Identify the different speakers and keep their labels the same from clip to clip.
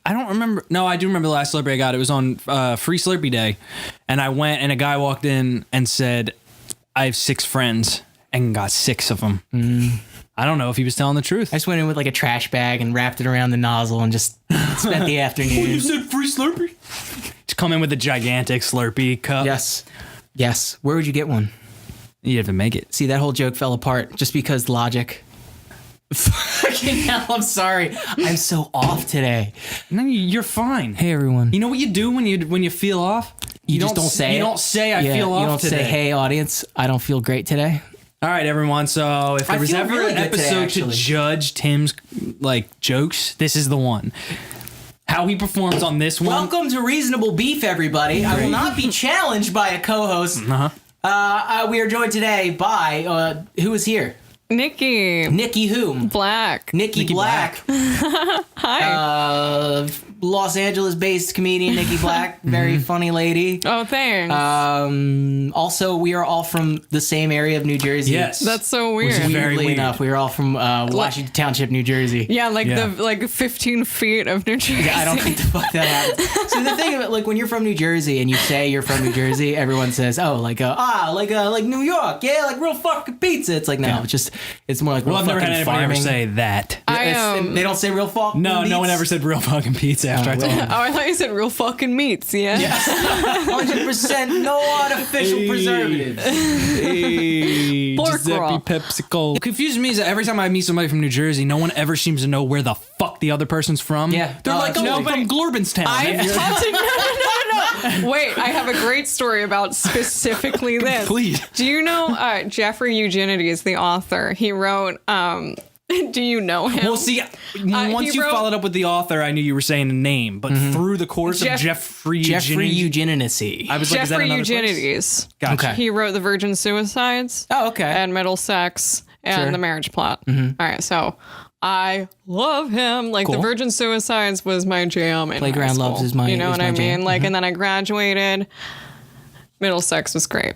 Speaker 1: I don't remember. No, I do remember the last Slurpee I got. It was on Free Slurpee Day. And I went and a guy walked in and said, I have 6 friends and got 6 of them. I don't know if he was telling the truth.
Speaker 2: I just went in with like a trash bag and wrapped it around the nozzle and just spent the afternoon.
Speaker 1: Oh, you said free Slurpee? To come in with a gigantic Slurpee cup.
Speaker 2: Yes. Where would you get one?
Speaker 1: You have to make it.
Speaker 2: See, that whole joke fell apart just because logic. Fucking hell, I'm sorry. I'm so off today.
Speaker 1: No, you're fine.
Speaker 2: Hey, everyone.
Speaker 1: You know what you do when you feel off?
Speaker 2: You just don't say it.
Speaker 1: You don't say I feel off
Speaker 2: You don't
Speaker 1: today.
Speaker 2: say, hey, audience, I don't feel great today.
Speaker 1: All right, everyone. So if there was ever
Speaker 2: really
Speaker 1: an
Speaker 2: good today,
Speaker 1: episode
Speaker 2: actually.
Speaker 1: to judge Tim's jokes, this is the one. How he performs on this one.
Speaker 2: Welcome to Reasonable Beef, everybody. I will not be challenged by a co-host. We are joined today by who is here?
Speaker 3: Nikki
Speaker 2: whom?
Speaker 3: Black.
Speaker 2: Nikki Black.
Speaker 3: Hi.
Speaker 2: Los Angeles-based comedian Nikki Black. Very funny lady.
Speaker 3: Oh, thanks.
Speaker 2: Also, we are all from the same area of New Jersey.
Speaker 1: Yes.
Speaker 3: That's so weird.
Speaker 1: Which is very
Speaker 2: Weirdly
Speaker 1: weird.
Speaker 2: enough, we are all from Washington Township, New Jersey.
Speaker 3: Yeah,
Speaker 1: Yeah.
Speaker 3: the 15 feet of New Jersey.
Speaker 2: Yeah, I don't think the fuck that happens. So the thing of it, like when you're from New Jersey and you say you're from New Jersey, everyone says, "Oh, like New York, yeah, like real fucking pizza." It's like no, it's more like real
Speaker 1: Well, I've never
Speaker 2: fucking
Speaker 1: had anybody
Speaker 2: farming.
Speaker 1: ever say that.
Speaker 2: They don't say real fucking.
Speaker 1: No,
Speaker 2: meats?
Speaker 1: no one ever said real fucking pizza after I told him.
Speaker 3: Oh, I thought you said real fucking meats, yeah?
Speaker 2: 100% no artificial preservatives.
Speaker 1: Hey,
Speaker 3: Pork
Speaker 1: Giuseppe
Speaker 3: roll.
Speaker 1: PepsiCo. What confuses me is that every time I meet somebody from New Jersey, no one ever seems to know where the fuck the other person's from.
Speaker 2: Yeah.
Speaker 1: They're like, oh, I'm from Glorbinstown.
Speaker 3: I talked to no. Wait, I have a great story about specifically this.
Speaker 1: Please.
Speaker 3: Do you know Jeffrey Eugenides, the author? He wrote, do you know him?
Speaker 1: Well, see, once you followed up with the author, I knew you were saying a name, but through the course of Jeffrey
Speaker 2: Eugenides.
Speaker 1: I was like, is that
Speaker 3: Jeffrey
Speaker 1: another place?
Speaker 3: Eugenides.
Speaker 1: Gotcha.
Speaker 2: Okay.
Speaker 3: He wrote The Virgin Suicides.
Speaker 2: Oh, okay.
Speaker 3: And Middlesex and
Speaker 2: Sure.
Speaker 3: The Marriage Plot. All right, so I love him. Like,
Speaker 1: Cool.
Speaker 3: The Virgin Suicides was my jam in
Speaker 2: Playground
Speaker 3: high school.
Speaker 2: Loves is my-
Speaker 3: You know
Speaker 2: is
Speaker 3: what
Speaker 2: my
Speaker 3: I
Speaker 2: jam.
Speaker 3: mean? Like, and then I graduated. Middlesex was great.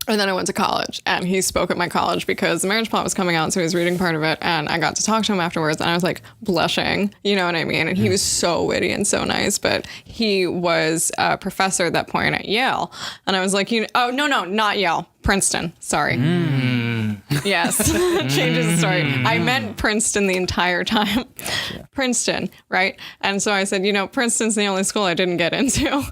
Speaker 3: And then I went to college, and he spoke at my college because The Marriage Plot was coming out, so he was reading part of it, and I got to talk to him afterwards, and I was like blushing, you know what I mean? And he was so witty and so nice, but he was a professor at that point at Yale, and I was like, oh, no, not Yale, Princeton, sorry. Yes, changes the story. I meant Princeton the entire time. Princeton, right? And so I said, Princeton's the only school I didn't get into.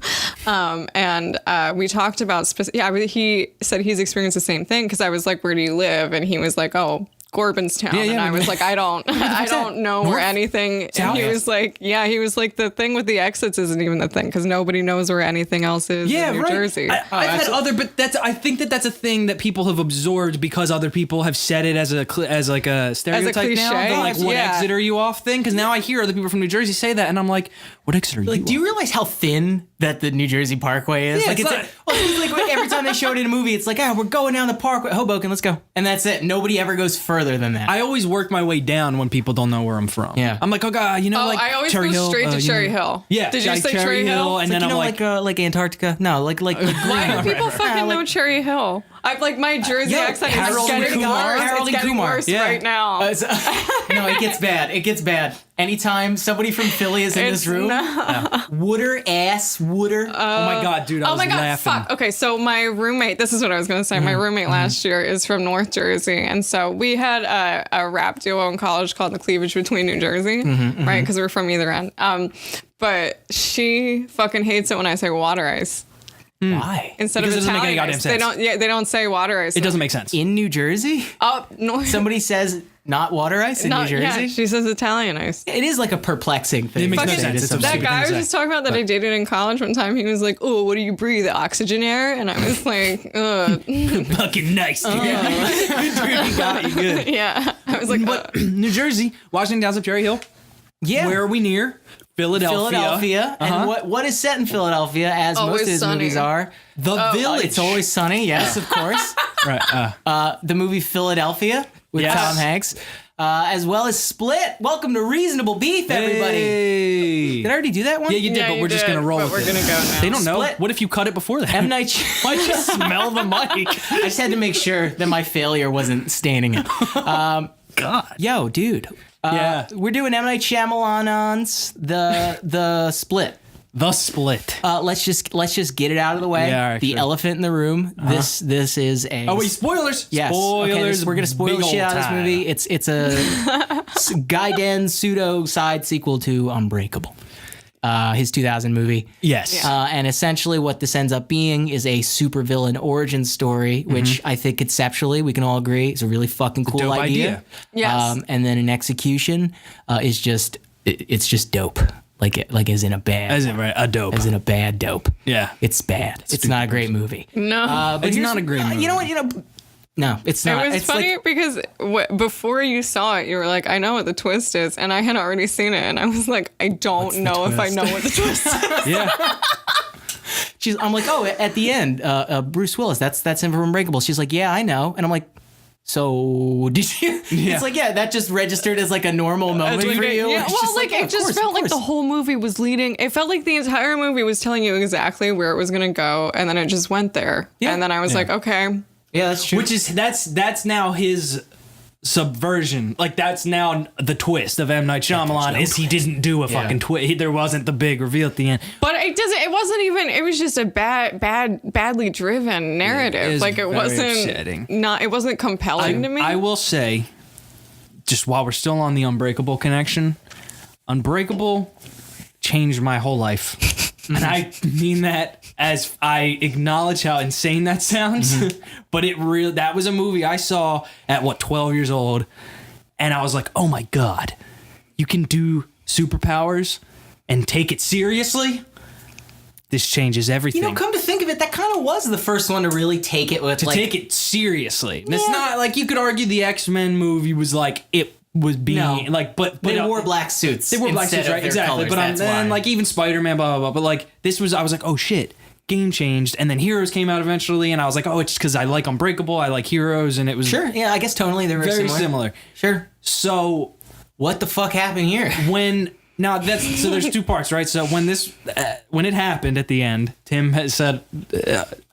Speaker 3: And we talked about, he said he's experienced the same thing because I was like, where do you live? And he was like, oh, Gorbinstown.
Speaker 1: Yeah,
Speaker 3: and I was like, I don't know where
Speaker 1: North?
Speaker 3: anything. And
Speaker 1: South?
Speaker 3: he was like, the thing with the exits isn't even the thing because nobody knows where anything else is in New Jersey.
Speaker 1: I've had other, but I think that's a thing that people have absorbed because other people have said it as like a stereotype
Speaker 3: cliche?
Speaker 1: now. They're like, what
Speaker 3: Yeah.
Speaker 1: exit are you off thing? Because now I hear other people from New Jersey say that, and I'm like, what exit are you
Speaker 2: Like, do you
Speaker 1: off?
Speaker 2: realize how thin that the New Jersey Parkway is?
Speaker 1: Yeah,
Speaker 2: like,
Speaker 1: it's
Speaker 2: it's like every time they show it in a movie, it's like, we're going down the Parkway, Hoboken, let's go, and that's it. Nobody ever goes further than that.
Speaker 1: I always work my way down when people don't know where I'm from.
Speaker 2: Yeah.
Speaker 1: I'm like, oh god, like
Speaker 3: I always
Speaker 1: Cherry
Speaker 3: go
Speaker 1: Hill,
Speaker 3: straight to Cherry Hill.
Speaker 1: Yeah.
Speaker 3: Did you
Speaker 1: like
Speaker 3: say Cherry Hill?
Speaker 1: And
Speaker 2: It's
Speaker 1: then
Speaker 2: like,
Speaker 1: I'm
Speaker 2: like Antarctica. No, like
Speaker 3: Why do people fucking know Cherry Hill? I've like my Jersey accent
Speaker 2: Harold
Speaker 3: is getting
Speaker 2: and Kumar.
Speaker 3: worse.
Speaker 2: Harold
Speaker 3: It's
Speaker 2: and
Speaker 3: getting
Speaker 2: Kumar.
Speaker 3: worse
Speaker 1: Yeah.
Speaker 3: right now.
Speaker 2: no, it gets bad. It gets bad. Anytime somebody from Philly is in this room, Wooder.
Speaker 1: oh my god, dude, I was laughing.
Speaker 3: Fuck. Okay, so my roommate, this is what I was going to say. My roommate last year is from North Jersey. And so we had a rap duo in college called The Cleavage Between New Jersey, right? Because we're from either end. But she fucking hates it when I say water ice.
Speaker 2: Why?
Speaker 3: Instead
Speaker 1: Because
Speaker 3: of
Speaker 1: it doesn't make any
Speaker 3: Italian
Speaker 1: goddamn
Speaker 3: ice.
Speaker 1: sense.
Speaker 3: They don't say water ice.
Speaker 1: It doesn't make sense.
Speaker 2: In New Jersey?
Speaker 3: No.
Speaker 2: Somebody says not water ice in New Jersey?
Speaker 3: Yeah, she says Italian ice.
Speaker 2: It is like a perplexing thing.
Speaker 1: It makes no
Speaker 2: to say
Speaker 1: sense.
Speaker 2: to
Speaker 1: It's
Speaker 2: somebody.
Speaker 3: That
Speaker 1: stupid
Speaker 3: guy I
Speaker 1: thing
Speaker 3: was
Speaker 1: to
Speaker 3: just talking about that I dated in college one time. He was like, "Oh, what do you breathe? Oxygen air?" And I was like,
Speaker 1: Fucking nice, dude. You got it, you good.
Speaker 3: "Yeah." I was like,
Speaker 1: But New Jersey, Washington Downs up Cherry Hill.
Speaker 2: Yeah.
Speaker 1: Where are we near? Philadelphia.
Speaker 2: And what is set in Philadelphia, as
Speaker 3: Always
Speaker 2: most of his
Speaker 3: Sunny.
Speaker 2: movies are?
Speaker 1: The Village.
Speaker 2: It's Always Sunny, yes, of course.
Speaker 1: Right.
Speaker 2: The movie Philadelphia with
Speaker 1: Yes.
Speaker 2: Tom Hanks, as well as Split. Welcome to Reasonable Beef, everybody.
Speaker 1: Hey.
Speaker 2: Did I already do that one?
Speaker 1: Yeah, you did,
Speaker 3: Yeah,
Speaker 1: but
Speaker 3: you
Speaker 1: we're just
Speaker 3: did,
Speaker 1: gonna roll
Speaker 3: but
Speaker 1: with
Speaker 3: we're
Speaker 1: it.
Speaker 3: gonna go now.
Speaker 1: They don't know.
Speaker 2: Split.
Speaker 1: What if you cut it before that?
Speaker 2: M. Night
Speaker 1: Why'd you smell the mic?
Speaker 2: I just had to make sure that my failure wasn't staining it.
Speaker 1: God.
Speaker 2: Yo, dude.
Speaker 1: Yeah.
Speaker 2: We're doing M. Night Shyamalan's The Split.
Speaker 1: The Split.
Speaker 2: Let's just get it out of the way.
Speaker 1: Yeah, all right,
Speaker 2: the
Speaker 1: sure.
Speaker 2: elephant in the room. This is a.
Speaker 1: Oh wait, spoilers.
Speaker 2: Yes.
Speaker 1: Spoilers.
Speaker 2: Okay, we're gonna spoil the
Speaker 1: big
Speaker 2: shit
Speaker 1: old
Speaker 2: out of this
Speaker 1: time.
Speaker 2: movie. It's a Guy Den pseudo side sequel to Unbreakable. His 2000 movie.
Speaker 1: Yes.
Speaker 2: And essentially what this ends up being is a supervillain origin story, which I think conceptually we can all agree is a really fucking cool
Speaker 1: dope
Speaker 2: idea.
Speaker 1: idea.
Speaker 3: Yes.
Speaker 2: And then in execution is just it's just dope. Like as in a bad
Speaker 1: As in right, a dope.
Speaker 2: as in a bad dope.
Speaker 1: Yeah.
Speaker 2: It's bad. It's not a great movie.
Speaker 3: No.
Speaker 2: But
Speaker 1: It's
Speaker 2: here's-
Speaker 1: not a great movie.
Speaker 2: You know what? No, it's not.
Speaker 3: It was
Speaker 2: it's
Speaker 3: funny
Speaker 2: like,
Speaker 3: because before you saw it, you were like, I know what the twist is. And I had already seen it. And I was like, I don't know if I know what the twist is.
Speaker 1: Yeah.
Speaker 2: I'm like, oh, at the end, Bruce Willis, that's him from Unbreakable. She's like, yeah, I know. And I'm like, so did you?
Speaker 1: Yeah.
Speaker 2: It's like, yeah, that just registered as like a normal moment
Speaker 3: Like,
Speaker 2: for you.
Speaker 3: yeah,
Speaker 2: It's
Speaker 3: well,
Speaker 2: just
Speaker 3: like
Speaker 2: yeah,
Speaker 3: it
Speaker 2: of
Speaker 3: just
Speaker 2: course,
Speaker 3: felt
Speaker 2: of
Speaker 3: like the
Speaker 2: course.
Speaker 3: whole movie was leading. It felt like the entire movie was telling you exactly where it was going to go. And then it just went there.
Speaker 2: Yeah.
Speaker 3: And then I was like, okay.
Speaker 2: Yeah, that's true.
Speaker 1: Which is that's now his subversion. Like that's now the twist of M. Night Shyamalan is he didn't do a fucking twist. There wasn't the big reveal at the end.
Speaker 3: But it wasn't even, it was just a badly driven narrative.
Speaker 1: is
Speaker 3: Like it
Speaker 1: very
Speaker 3: wasn't,
Speaker 1: upsetting.
Speaker 3: it wasn't compelling to me.
Speaker 1: I will say, just while we're still on the Unbreakable connection, Unbreakable changed my whole life. And I mean that as I acknowledge how insane that sounds. But that was a movie I saw at 12 years old. And I was like, oh my God, you can do superpowers and take it seriously? This changes everything.
Speaker 2: you know, come to think of it, that kind of was the first one to really take it with
Speaker 1: Take it seriously. And it's not like you could argue the X-Men movie was like it was being like, but
Speaker 2: they wore black suits.
Speaker 1: They wore black
Speaker 2: instead
Speaker 1: suits,
Speaker 2: of
Speaker 1: right?
Speaker 2: their
Speaker 1: Exactly.
Speaker 2: colors,
Speaker 1: But
Speaker 2: that's
Speaker 1: then
Speaker 2: why.
Speaker 1: like even Spider-Man, blah blah blah. But like I was like, oh shit, game changed. And then Heroes came out eventually, and I was like, oh, it's because I like Unbreakable, I like Heroes, and it was
Speaker 2: Sure, yeah, I guess tonally they're
Speaker 1: very similar.
Speaker 2: Sure.
Speaker 1: So
Speaker 2: What the fuck happened here?
Speaker 1: so there's two parts, right? So when it happened at the end, Tim has said,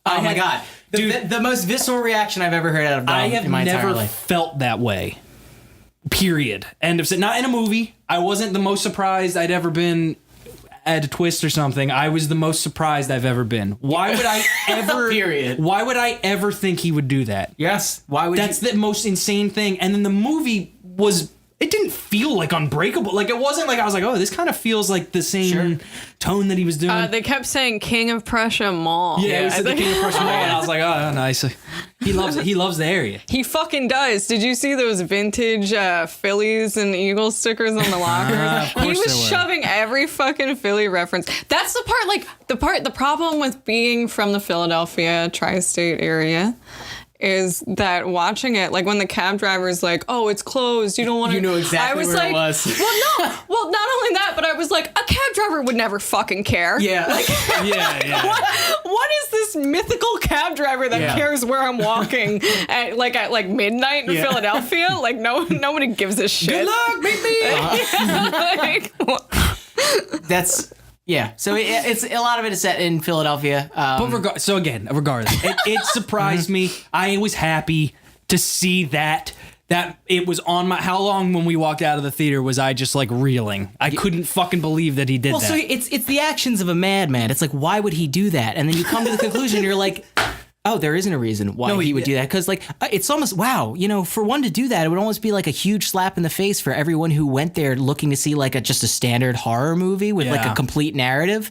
Speaker 2: Oh my god, the most visceral reaction I've ever heard out of Dom
Speaker 1: I have
Speaker 2: in my entire
Speaker 1: never
Speaker 2: life.
Speaker 1: felt that way. Period. End of set. Not in a movie. I wasn't the most surprised I'd ever been at a twist or something. I was the most surprised I've ever been. Why would I ever?
Speaker 2: Period.
Speaker 1: Why would I ever think he would do that?
Speaker 2: Yes. Why would
Speaker 1: That's the most insane thing. And then the movie was. It didn't feel like Unbreakable. Like it wasn't like I was like, oh, this kind of feels like the same tone that he was doing.
Speaker 3: They kept saying King of Prussia Mall.
Speaker 1: yeah, it was
Speaker 3: I
Speaker 1: at the
Speaker 3: think-
Speaker 1: King of Prussia Mall, and I was like, oh, nice. He loves it. He loves the area.
Speaker 3: He fucking does. Did you see those vintage Phillies and Eagles stickers on the lockers?
Speaker 1: Of course
Speaker 3: He was
Speaker 1: there were.
Speaker 3: shoving every fucking Philly reference. That's the problem with being from the Philadelphia tri-state area is that watching it, like when the cab driver's like, oh, it's closed, you don't want to.
Speaker 2: You know exactly
Speaker 3: I was
Speaker 2: where it
Speaker 3: like,
Speaker 2: was.
Speaker 3: Well, not only that, but I was like, a cab driver would never fucking care.
Speaker 2: Yeah.
Speaker 1: Yeah.
Speaker 3: What is this mythical cab driver that
Speaker 2: Yeah.
Speaker 3: cares where I'm walking at midnight in Philadelphia? Like nobody gives a shit.
Speaker 1: Good luck, baby.
Speaker 3: Like,
Speaker 2: That's yeah. So it's a lot of it is set in Philadelphia.
Speaker 1: But regardless, it surprised me. I was happy to see that it was on my. How long when we walked out of the theater was I just like reeling? I couldn't fucking believe that he did
Speaker 2: well,
Speaker 1: that.
Speaker 2: so it's the actions of a madman. It's like, why would he do that? And then you come to the conclusion, you're like, oh, there isn't a reason why he would do that. Because like, it's almost, wow, for one to do that, it would almost be like a huge slap in the face for everyone who went there looking to see like just a standard horror movie with like a complete narrative.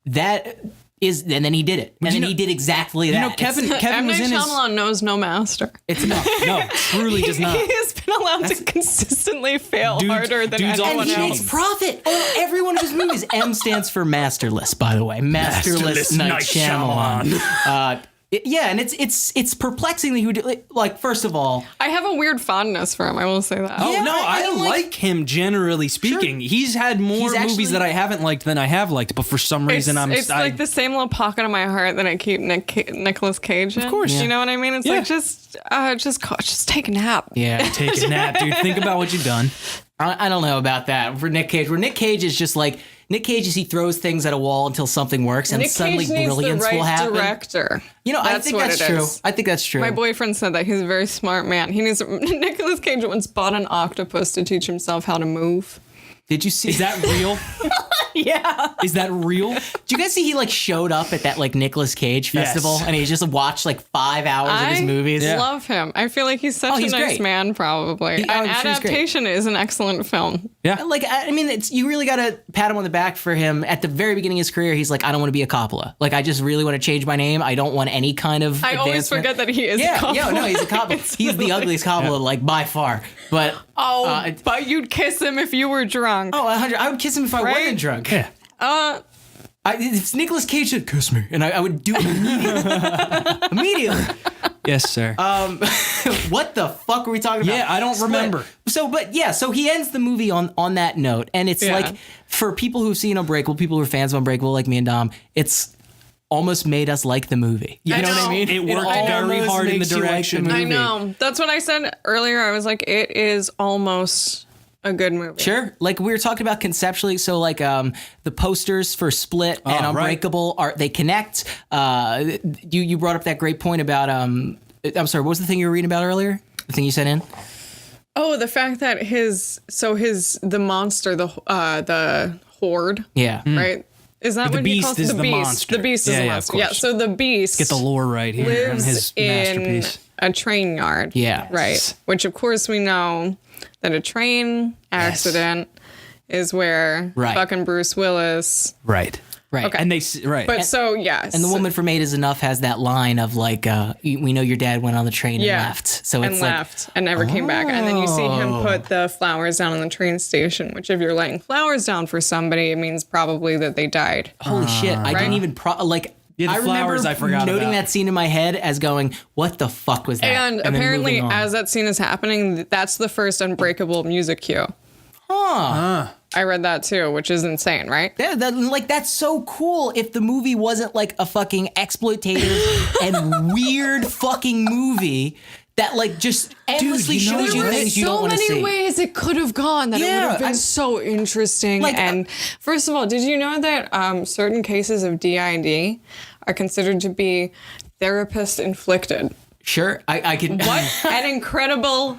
Speaker 2: That is, and then he did it. And then he did exactly that.
Speaker 1: Kevin
Speaker 3: M.
Speaker 1: was
Speaker 3: Night
Speaker 1: in his.
Speaker 3: Shyamalan knows no master.
Speaker 1: It's no, truly does not.
Speaker 3: He has been allowed to consistently fail
Speaker 1: Dude's-
Speaker 3: harder than
Speaker 1: dude's
Speaker 3: anyone
Speaker 2: And he
Speaker 3: else.
Speaker 2: makes profit. Oh, every one of his movies. M stands for masterless, by the way. Masterless Night Shyamalan. And it's perplexing that he would do, like, first of all,
Speaker 3: I have a weird fondness for him. I will say that.
Speaker 1: Oh
Speaker 2: Yeah,
Speaker 1: no,
Speaker 2: I
Speaker 1: I
Speaker 2: mean,
Speaker 1: like him generally speaking. He's had more
Speaker 2: He's actually-
Speaker 1: movies that I haven't liked than I have liked, but for some reason
Speaker 3: It's like the same little pocket of my heart that I keep Nicolas Cage in. Of
Speaker 1: course.
Speaker 3: You know what I mean? It's
Speaker 1: Yeah.
Speaker 3: like just take a nap.
Speaker 2: yeah.
Speaker 1: take a nap, dude. Think about what you've done.
Speaker 2: I don't know about that for Nick Cage. Where Nick Cage is just like Nick Cage is he throws things at a wall until something works, and
Speaker 3: Nick
Speaker 2: suddenly
Speaker 3: Cage needs
Speaker 2: brilliance
Speaker 3: the right
Speaker 2: will happen.
Speaker 3: Director.
Speaker 2: You know, I
Speaker 3: That's
Speaker 2: think
Speaker 3: what
Speaker 2: that's
Speaker 3: it
Speaker 2: true.
Speaker 3: is.
Speaker 2: I think that's true.
Speaker 3: My boyfriend said that he's a very smart man. He needs Nicolas Cage once bought an octopus to teach himself how to move.
Speaker 2: Did you see?
Speaker 1: Is that real?
Speaker 3: Yeah.
Speaker 1: Is that real?
Speaker 2: Did you guys see he like showed up at that like Nicolas Cage festival
Speaker 1: Yes.
Speaker 2: and he just watched like 5 hours of his movies?
Speaker 3: I love him. I feel like he's such
Speaker 2: he's
Speaker 3: a nice
Speaker 2: great.
Speaker 3: man, probably.
Speaker 2: I'm
Speaker 3: An
Speaker 2: sure he's great.
Speaker 3: Adaptation is an excellent film.
Speaker 1: Yeah.
Speaker 2: Like, I mean, it's you really got to pat him on the back for him. At the very beginning of his career, he's like, I don't want to be a Coppola. Like, I just really want to change my name. I don't want any kind of
Speaker 3: I always
Speaker 2: advancement.
Speaker 3: forget that he is
Speaker 2: Yeah,
Speaker 3: Coppola.
Speaker 2: yeah, no, he's a Coppola. He's the ugliest Coppola, like, by far. But,
Speaker 3: But you'd kiss him if you were drunk.
Speaker 2: 100, I would kiss him if I
Speaker 3: Right?
Speaker 2: wasn't drunk.
Speaker 1: Yeah.
Speaker 2: If Nicolas Cage said, kiss me, and I would do it immediately. Immediately.
Speaker 1: Yes, sir.
Speaker 2: What the fuck were we talking about?
Speaker 1: Yeah, I don't remember.
Speaker 2: So he ends the movie on that note, and it's
Speaker 3: Yeah.
Speaker 2: like for people who've seen Unbreakable, people who are fans of Unbreakable, like me and Dom, it's almost made us like the movie. You
Speaker 3: I
Speaker 2: know what I
Speaker 3: know.
Speaker 2: mean?
Speaker 1: It worked
Speaker 2: almost
Speaker 1: very hard in the
Speaker 2: makes you like
Speaker 1: direction.
Speaker 2: movie.
Speaker 3: I know. That's what I said earlier. I was like, it is almost a good movie.
Speaker 2: Sure. Like we were talking about conceptually, so like the posters for Split and
Speaker 1: right.
Speaker 2: Unbreakable they connect. You brought up that great point about I'm sorry, what was the thing you were reading about earlier? The thing you sent in?
Speaker 3: Oh, the fact that the monster, the horde,
Speaker 2: Yeah.
Speaker 3: right? Is that
Speaker 1: The
Speaker 3: what he
Speaker 1: beast
Speaker 3: calls
Speaker 1: is
Speaker 3: the
Speaker 1: the
Speaker 3: beast?
Speaker 1: monster.
Speaker 3: The beast is
Speaker 1: Yeah,
Speaker 3: the
Speaker 1: yeah, of
Speaker 3: monster. Yeah.
Speaker 1: course.
Speaker 3: So the beast
Speaker 1: Get the lore right here on
Speaker 3: lives
Speaker 1: his
Speaker 3: in
Speaker 1: masterpiece.
Speaker 3: a train yard.
Speaker 2: Yeah.
Speaker 3: Right. Which of course we know that a train accident is where
Speaker 2: Right.
Speaker 3: fucking Bruce Willis.
Speaker 1: Right.
Speaker 2: Right.
Speaker 3: Okay.
Speaker 1: And right.
Speaker 3: But so yes.
Speaker 2: And the woman from Eight Is Enough has that line of like, we know your dad went on the train and left. So
Speaker 3: and
Speaker 2: it's
Speaker 3: left and never came back. And then you see him put the flowers down on the train station, which if you're laying flowers down for somebody, it means probably that they died.
Speaker 2: holy shit. I didn't even
Speaker 1: Yeah, the flowers I forgot
Speaker 2: noting
Speaker 1: about.
Speaker 2: that scene in my head as going, what the fuck was that?
Speaker 3: And
Speaker 2: then
Speaker 3: apparently,
Speaker 2: moving on.
Speaker 3: as that scene is happening, that's the first Unbreakable music cue. I read that too, which is insane, right?
Speaker 2: Yeah, that's so cool if the movie wasn't like a fucking exploitative and weird fucking movie that like just endlessly
Speaker 1: you know
Speaker 2: shows you
Speaker 1: what?
Speaker 2: things you don't want to see.
Speaker 3: So many ways it could have gone that it
Speaker 2: Yeah,
Speaker 3: would have been
Speaker 2: I-
Speaker 3: so interesting.
Speaker 2: Like,
Speaker 3: and first of all, did you know that certain cases of DID are considered to be therapist inflicted?
Speaker 2: Sure, I can.
Speaker 3: What an incredible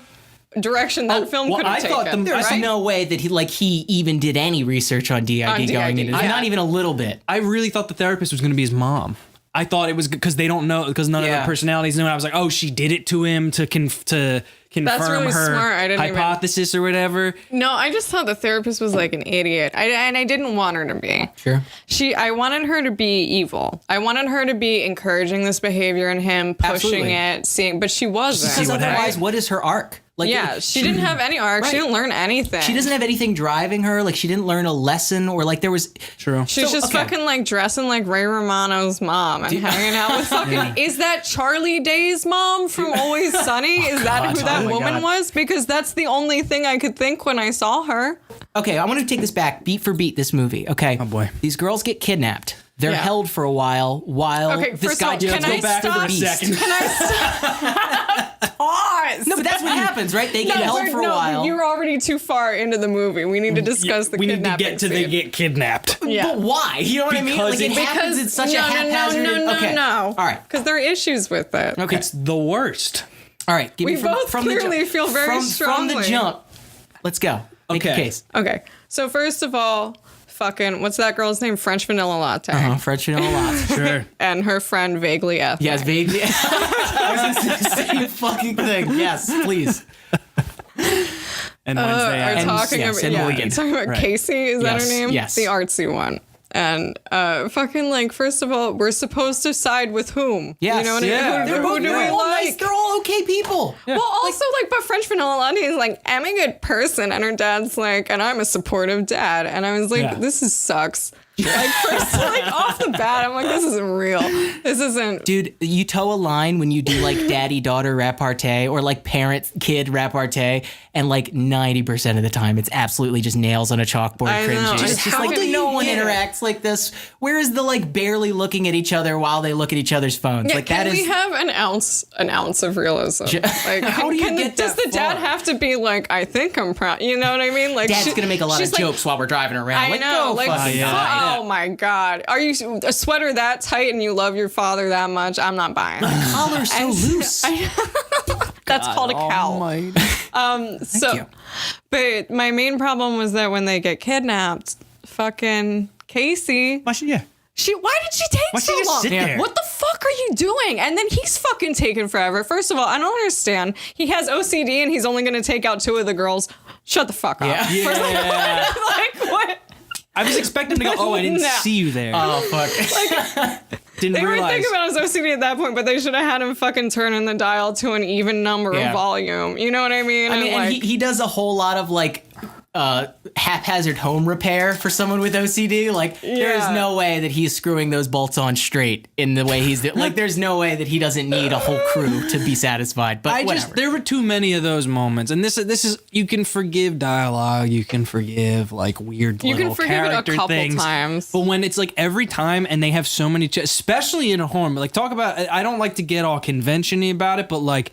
Speaker 3: direction that film
Speaker 1: well,
Speaker 3: could have
Speaker 1: I thought
Speaker 3: taken.
Speaker 2: There's
Speaker 3: right?
Speaker 2: no way that he even did any research on DID
Speaker 3: On
Speaker 2: going
Speaker 3: DID,
Speaker 2: into this.
Speaker 3: yeah.
Speaker 2: Not even a little bit.
Speaker 1: I really thought the therapist was going to be his mom. I thought it was because they don't know because none of
Speaker 2: Yeah.
Speaker 1: the personalities knew. And I was like, oh, she did it to him to confirm
Speaker 3: really
Speaker 1: her
Speaker 3: smart. I didn't even-
Speaker 1: hypothesis or whatever.
Speaker 3: No, I just thought the therapist was like an idiot. And I didn't want her to be.
Speaker 2: Sure.
Speaker 3: I wanted her to be evil. I wanted her to be encouraging this behavior in him, pushing
Speaker 2: Absolutely.
Speaker 3: but she wasn't.
Speaker 2: Because
Speaker 1: what
Speaker 2: otherwise,
Speaker 1: happens.
Speaker 2: what is her arc? Like,
Speaker 3: Yeah, she didn't have any arc.
Speaker 2: Right.
Speaker 3: She didn't learn anything.
Speaker 2: She doesn't have anything driving her. Like she didn't learn a lesson, or like there was.
Speaker 1: True.
Speaker 3: She's
Speaker 2: So,
Speaker 3: just
Speaker 2: okay.
Speaker 3: fucking like dressing like Ray Romano's mom and hanging out with fucking. Is that Charlie Day's mom from Always Sunny? Is that who that
Speaker 1: Oh my
Speaker 3: woman
Speaker 1: God.
Speaker 3: was? Because that's the only thing I could think when I saw her.
Speaker 2: Okay, I want to take this back beat for beat. This movie. Okay.
Speaker 1: Oh, boy.
Speaker 2: These girls get kidnapped. They're
Speaker 3: Yeah.
Speaker 2: held for a while
Speaker 3: Okay,
Speaker 2: this
Speaker 3: first
Speaker 2: guy
Speaker 3: of all,
Speaker 2: just
Speaker 3: can
Speaker 2: goes
Speaker 3: I
Speaker 2: back to the
Speaker 3: stop?
Speaker 2: beast.
Speaker 3: Can I stop? Pause.
Speaker 2: No, but that's what happens, right? They get held for a while.
Speaker 3: You're already too far into the movie. We need to discuss the
Speaker 1: we need to
Speaker 3: kidnapping
Speaker 1: get to they
Speaker 3: scene.
Speaker 1: get kidnapped.
Speaker 3: Yeah.
Speaker 2: But why? You know what I mean?
Speaker 1: Because
Speaker 2: Like it
Speaker 1: it-
Speaker 2: happens in such a haphazard.
Speaker 3: No.
Speaker 2: Okay. All right.
Speaker 3: Because there are issues with it.
Speaker 2: Okay.
Speaker 1: It's the worst.
Speaker 2: All right. Give
Speaker 3: We
Speaker 2: me
Speaker 3: both
Speaker 2: the
Speaker 3: clearly
Speaker 2: jump.
Speaker 3: feel very
Speaker 2: from the
Speaker 3: strongly.
Speaker 2: jump. Let's go. Make a
Speaker 1: Okay.
Speaker 2: case.
Speaker 3: Okay. So first of all, fucking what's that girl's name? French Vanilla Latte.
Speaker 2: French vanilla latte.
Speaker 1: Sure.
Speaker 3: And her friend vaguely ethnic.
Speaker 2: Yes, vaguely. I was gonna say the same fucking thing. Yes, please.
Speaker 1: And Wednesday.
Speaker 3: Are
Speaker 1: Addams.
Speaker 3: talking
Speaker 2: yes,
Speaker 3: about
Speaker 2: and
Speaker 3: yeah,
Speaker 2: Mulligan.
Speaker 3: talking about
Speaker 1: Right.
Speaker 3: Casey. Is that her
Speaker 2: Yes,
Speaker 3: name?
Speaker 2: yes.
Speaker 3: The artsy one. And fucking like, first of all, we're supposed to side with whom?
Speaker 2: Yes.
Speaker 3: You know what
Speaker 1: Yeah.
Speaker 3: I mean?
Speaker 2: They're
Speaker 3: Who
Speaker 2: both
Speaker 3: do we
Speaker 2: they're all
Speaker 3: like?
Speaker 2: nice. They're all okay people.
Speaker 3: Well, also but French Vanilla Latte is like, I'm a good person, and her dad's like, and I'm a supportive dad, and I was like,
Speaker 1: Yeah.
Speaker 3: this sucks. Like first, like off the bat, I'm like, this isn't real. This isn't.
Speaker 2: Dude, you toe a line when you do like daddy-daughter repartee or like parent-kid repartee, and like 90% of the time it's absolutely just nails on a chalkboard
Speaker 3: I know,
Speaker 2: cringy.
Speaker 3: it's
Speaker 2: It's just like
Speaker 3: fucking-
Speaker 2: no one
Speaker 3: yeah.
Speaker 2: interacts like this. Where is the like barely looking at each other while they look at each other's phones?
Speaker 3: Yeah,
Speaker 2: like
Speaker 3: can
Speaker 2: that
Speaker 3: we
Speaker 2: is
Speaker 3: have an ounce of realism? Like,
Speaker 2: How do you get
Speaker 3: does
Speaker 2: that
Speaker 3: the dad
Speaker 2: far?
Speaker 3: have to be like, I think I'm proud? You know what I mean? Like,
Speaker 2: Dad's gonna make a lot of
Speaker 3: she's like,
Speaker 2: jokes while we're driving around.
Speaker 3: I
Speaker 2: like,
Speaker 3: know,
Speaker 2: go
Speaker 3: like,
Speaker 2: fucking
Speaker 1: yeah.
Speaker 2: die.
Speaker 3: oh my god, are you a sweater that tight and you love your father that much? I'm not buying. it.
Speaker 2: Collar's so loose.
Speaker 3: That's called a cowl. So,
Speaker 2: you.
Speaker 3: but my main problem was that when they get kidnapped, fucking Casey.
Speaker 1: Why should yeah?
Speaker 3: Why did she take
Speaker 1: Why
Speaker 3: so
Speaker 1: she just
Speaker 3: long?
Speaker 1: sit there?
Speaker 3: What the fuck are you doing? And then he's fucking taking forever. First of all, I don't understand. He has OCD and he's only going to take out 2 of the girls. Shut the fuck up.
Speaker 2: Yeah.
Speaker 3: Like what?
Speaker 1: I was expecting to go. Oh, I didn't
Speaker 3: No.
Speaker 1: see you there.
Speaker 2: Oh fuck.
Speaker 1: Didn't
Speaker 3: They were
Speaker 1: realize.
Speaker 3: thinking about his OCD at that point, but they should have had him fucking turn in the dial to an even number
Speaker 2: Yeah.
Speaker 3: of volume. You know what I mean?
Speaker 2: I mean, and
Speaker 3: like,
Speaker 2: he does a whole lot of like haphazard home repair for someone with OCD. Like, there is
Speaker 3: Yeah.
Speaker 2: no way that he's screwing those bolts on straight in the way he's like. There's no way that he doesn't need a whole crew to be satisfied. But whatever.
Speaker 1: There were too many of those moments, and this is you can forgive dialogue, you can forgive like weird
Speaker 3: You can
Speaker 1: little
Speaker 3: forgive it a
Speaker 1: character
Speaker 3: couple
Speaker 1: things,
Speaker 3: times.
Speaker 1: but when it's like every time and they have so many, especially in a horror, like talk about. I don't like to get all convention-y about it, but like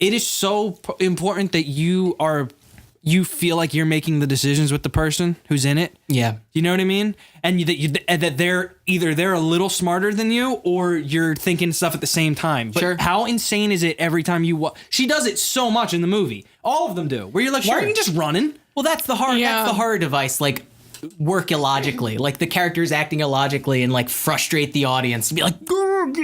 Speaker 1: it is so important that you feel like you're making the decisions with the person who's in it.
Speaker 2: Yeah.
Speaker 1: You know what I mean? And that they're either a little smarter than you or you're thinking stuff at the same time. But
Speaker 2: Sure.
Speaker 1: how insane is it every time you she does it so much in the movie. All of them do. Where you're like, why
Speaker 2: Sure.
Speaker 1: are you just running?
Speaker 2: Well, that's the horror.
Speaker 3: Yeah.
Speaker 2: That's the horror device. Like, work illogically. Like the characters acting illogically and like frustrate the audience to be like,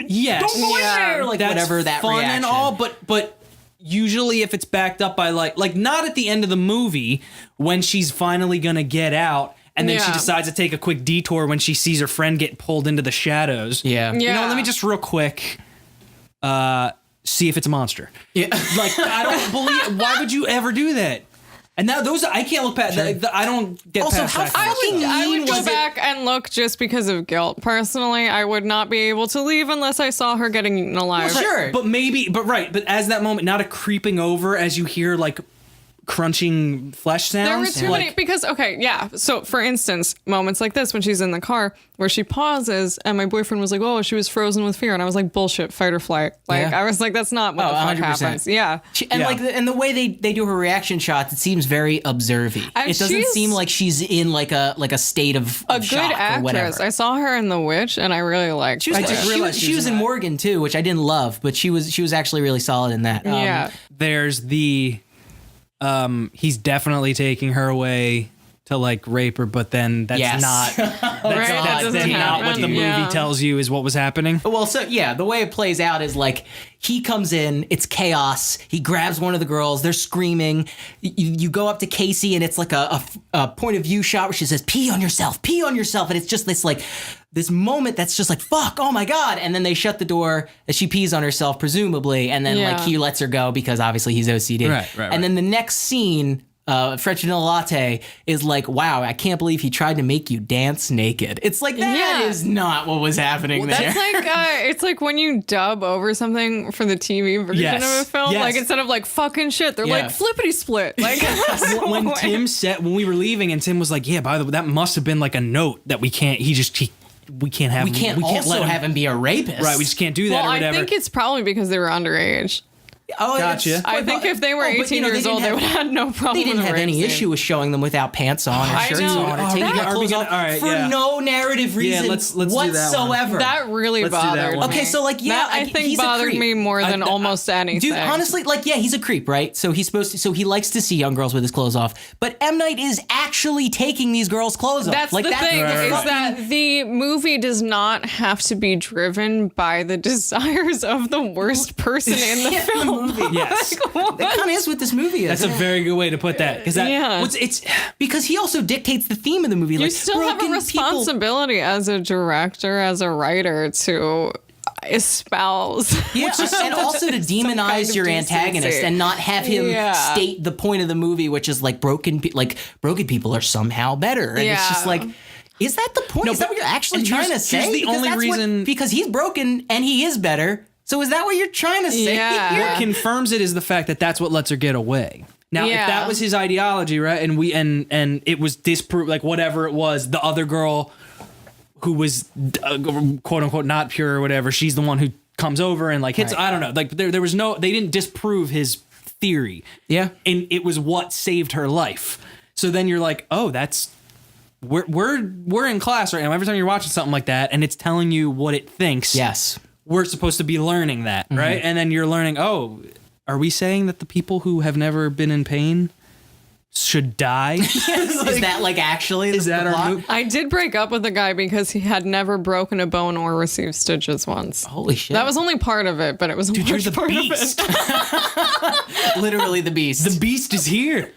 Speaker 1: Yes.
Speaker 2: don't go in
Speaker 3: Yeah.
Speaker 2: there. Like
Speaker 1: That's
Speaker 2: whatever that
Speaker 1: fun
Speaker 2: reaction.
Speaker 1: and all, but usually if it's backed up by like not at the end of the movie when she's finally gonna get out and then she
Speaker 3: Yeah.
Speaker 1: decides to take a quick detour when she sees her friend get pulled into the shadows.
Speaker 2: Yeah.
Speaker 1: You know,
Speaker 3: Yeah.
Speaker 1: let me just real quick see if it's a monster.
Speaker 2: Yeah.
Speaker 1: Like I don't believe. Why would you ever do that? And now those I can't look past. I don't get
Speaker 2: Also,
Speaker 1: past
Speaker 2: how
Speaker 1: that.
Speaker 2: fucking
Speaker 3: I
Speaker 2: mean
Speaker 3: would go
Speaker 2: was it?
Speaker 3: back and look just because of guilt. Personally, I would not be able to leave unless I saw her getting eaten alive.
Speaker 2: Sure.
Speaker 1: But as that moment, not a creeping over as you hear like crunching flesh
Speaker 3: There were
Speaker 1: sounds.
Speaker 3: too
Speaker 1: like,
Speaker 3: many because so for instance, moments like this when she's in the car where she pauses and my boyfriend was like, "Oh, she was frozen with fear," and I was like, "Bullshit, fight or flight." Like
Speaker 2: Yeah.
Speaker 3: I was like, "That's not what
Speaker 2: Oh,
Speaker 3: the fuck
Speaker 2: 100%.
Speaker 3: happens." Yeah,
Speaker 2: And
Speaker 1: Yeah.
Speaker 2: like, and the way they do her reaction shots, it seems very observy.
Speaker 3: And
Speaker 2: It doesn't
Speaker 3: she's
Speaker 2: seem like she's in like a state of
Speaker 3: a good
Speaker 2: shock or
Speaker 3: actress.
Speaker 2: whatever.
Speaker 3: I saw her in The Witch, and I really liked.
Speaker 2: She was,
Speaker 3: her.
Speaker 1: just
Speaker 2: she
Speaker 1: realized
Speaker 2: was,
Speaker 1: she
Speaker 2: she
Speaker 1: was
Speaker 2: was in
Speaker 1: in that.
Speaker 2: Morgan too, which I didn't love, but she was actually really solid in that.
Speaker 3: Yeah.
Speaker 1: there's the he's definitely taking her away to like rape her, but then that's
Speaker 2: Yes.
Speaker 1: not
Speaker 3: Right, that
Speaker 1: that's
Speaker 3: doesn't
Speaker 1: not what
Speaker 3: happen,
Speaker 1: the movie
Speaker 3: yeah.
Speaker 1: tells you is what was happening.
Speaker 2: Well, so yeah, the way it plays out is like he comes in, it's chaos. He grabs one of the girls, they're screaming. You go up to Casey, and it's like a point of view shot where she says, pee on yourself," and it's just this moment that's just like, fuck, oh my God. And then they shut the door as she pees on herself, presumably, and then
Speaker 3: Yeah.
Speaker 2: like he lets her go because obviously he's OCD.
Speaker 1: Right.
Speaker 2: And then the next scene, French Vanilla Latte is like, wow, I can't believe he tried to make you dance naked. It's like, that
Speaker 3: Yeah.
Speaker 2: is not what was happening there.
Speaker 3: That's like it's like when you dub over something for the TV version
Speaker 1: Yes.
Speaker 3: of a film.
Speaker 1: Yes.
Speaker 3: Like instead of like fucking shit, they're
Speaker 2: Yeah.
Speaker 3: like flippity split. Like
Speaker 1: When Tim said when we were leaving and Tim was like, yeah, by the way, that must have been like a note that we can't we can't have
Speaker 2: we can't also
Speaker 1: let him,
Speaker 2: have him be a rapist.
Speaker 1: right, we just can't do that
Speaker 3: well,
Speaker 1: or
Speaker 3: I
Speaker 1: whatever.
Speaker 3: think it's probably because they were underage.
Speaker 2: Oh,
Speaker 1: Gotcha.
Speaker 2: it's-
Speaker 3: I think if they were
Speaker 2: but,
Speaker 3: 18 years old, they would have had no problem.
Speaker 2: They didn't
Speaker 3: with
Speaker 2: have
Speaker 3: the
Speaker 2: any
Speaker 3: rape
Speaker 2: issue
Speaker 3: scene.
Speaker 2: with showing them without pants on or
Speaker 3: I
Speaker 2: shirts
Speaker 3: know.
Speaker 2: on or
Speaker 3: Are
Speaker 2: taking
Speaker 3: we
Speaker 2: their
Speaker 3: gonna-
Speaker 2: clothes
Speaker 1: all
Speaker 2: off
Speaker 1: right,
Speaker 2: for
Speaker 1: yeah.
Speaker 2: no narrative reason
Speaker 1: let's do that one.
Speaker 2: whatsoever.
Speaker 3: That really
Speaker 1: Let's do that
Speaker 3: bothered
Speaker 1: one.
Speaker 3: me.
Speaker 2: Okay, so like, yeah,
Speaker 3: that I think
Speaker 2: he's a
Speaker 3: bothered
Speaker 2: creep.
Speaker 3: me more than almost anything.
Speaker 2: Dude, honestly, like, yeah, he's a creep, right? So he's supposed to. So he likes to see young girls with his clothes off. But M. Night is actually taking these girls' clothes off.
Speaker 3: That's
Speaker 2: like,
Speaker 3: the thing is
Speaker 2: fucking-
Speaker 3: that the movie does not have to be driven by the desires of the worst person in the film.
Speaker 1: yes.
Speaker 2: That kind of is what this movie is.
Speaker 1: That's a very good way to put that because that
Speaker 3: Yeah.
Speaker 1: it's
Speaker 2: because he also dictates the theme of the movie.
Speaker 3: You
Speaker 2: like,
Speaker 3: still have a
Speaker 2: broken people-
Speaker 3: responsibility as a director, as a writer, to espouse.
Speaker 2: Yeah, and also to demonize
Speaker 3: kind of
Speaker 2: your
Speaker 3: decency.
Speaker 2: antagonist and not have him
Speaker 3: Yeah.
Speaker 2: state the point of the movie, which is like broken people are somehow better, and it's just
Speaker 3: Yeah.
Speaker 2: like Is that the point?
Speaker 1: No,
Speaker 2: is that
Speaker 1: but-
Speaker 2: what you're actually
Speaker 1: and
Speaker 2: trying to
Speaker 1: here's
Speaker 2: say?
Speaker 1: the only reason-
Speaker 2: because he's broken and he is better. So is that what you're trying to say?
Speaker 3: Yeah.
Speaker 2: here?
Speaker 1: What confirms it is the fact that that's what lets her get away. Now, if
Speaker 3: Yeah.
Speaker 1: that was his ideology, right, and it was disproved, like whatever it was, the other girl who was quote unquote not pure or whatever, she's the one who comes over and like hits.
Speaker 2: Right.
Speaker 1: I don't know. Like there was no, they didn't disprove his theory.
Speaker 2: Yeah.
Speaker 1: And it was what saved her life. So then you're like, oh, that's we're in class right now. Every time you're watching something like that, and it's telling you what it thinks.
Speaker 2: Yes.
Speaker 1: We're supposed to be learning that, right? And then you're learning, oh, are we saying that the people who have never been in pain should die?
Speaker 2: Is that like actually?
Speaker 1: Is that
Speaker 2: the
Speaker 1: our
Speaker 2: plot?
Speaker 1: move?
Speaker 3: I did break up with a guy because he had never broken a bone or received stitches once.
Speaker 2: Holy shit.
Speaker 3: That was only part of it, but it was a
Speaker 1: Dude, you're
Speaker 3: large
Speaker 1: the
Speaker 3: part
Speaker 1: beast.
Speaker 3: of it.
Speaker 2: literally the beast.
Speaker 1: The beast is here.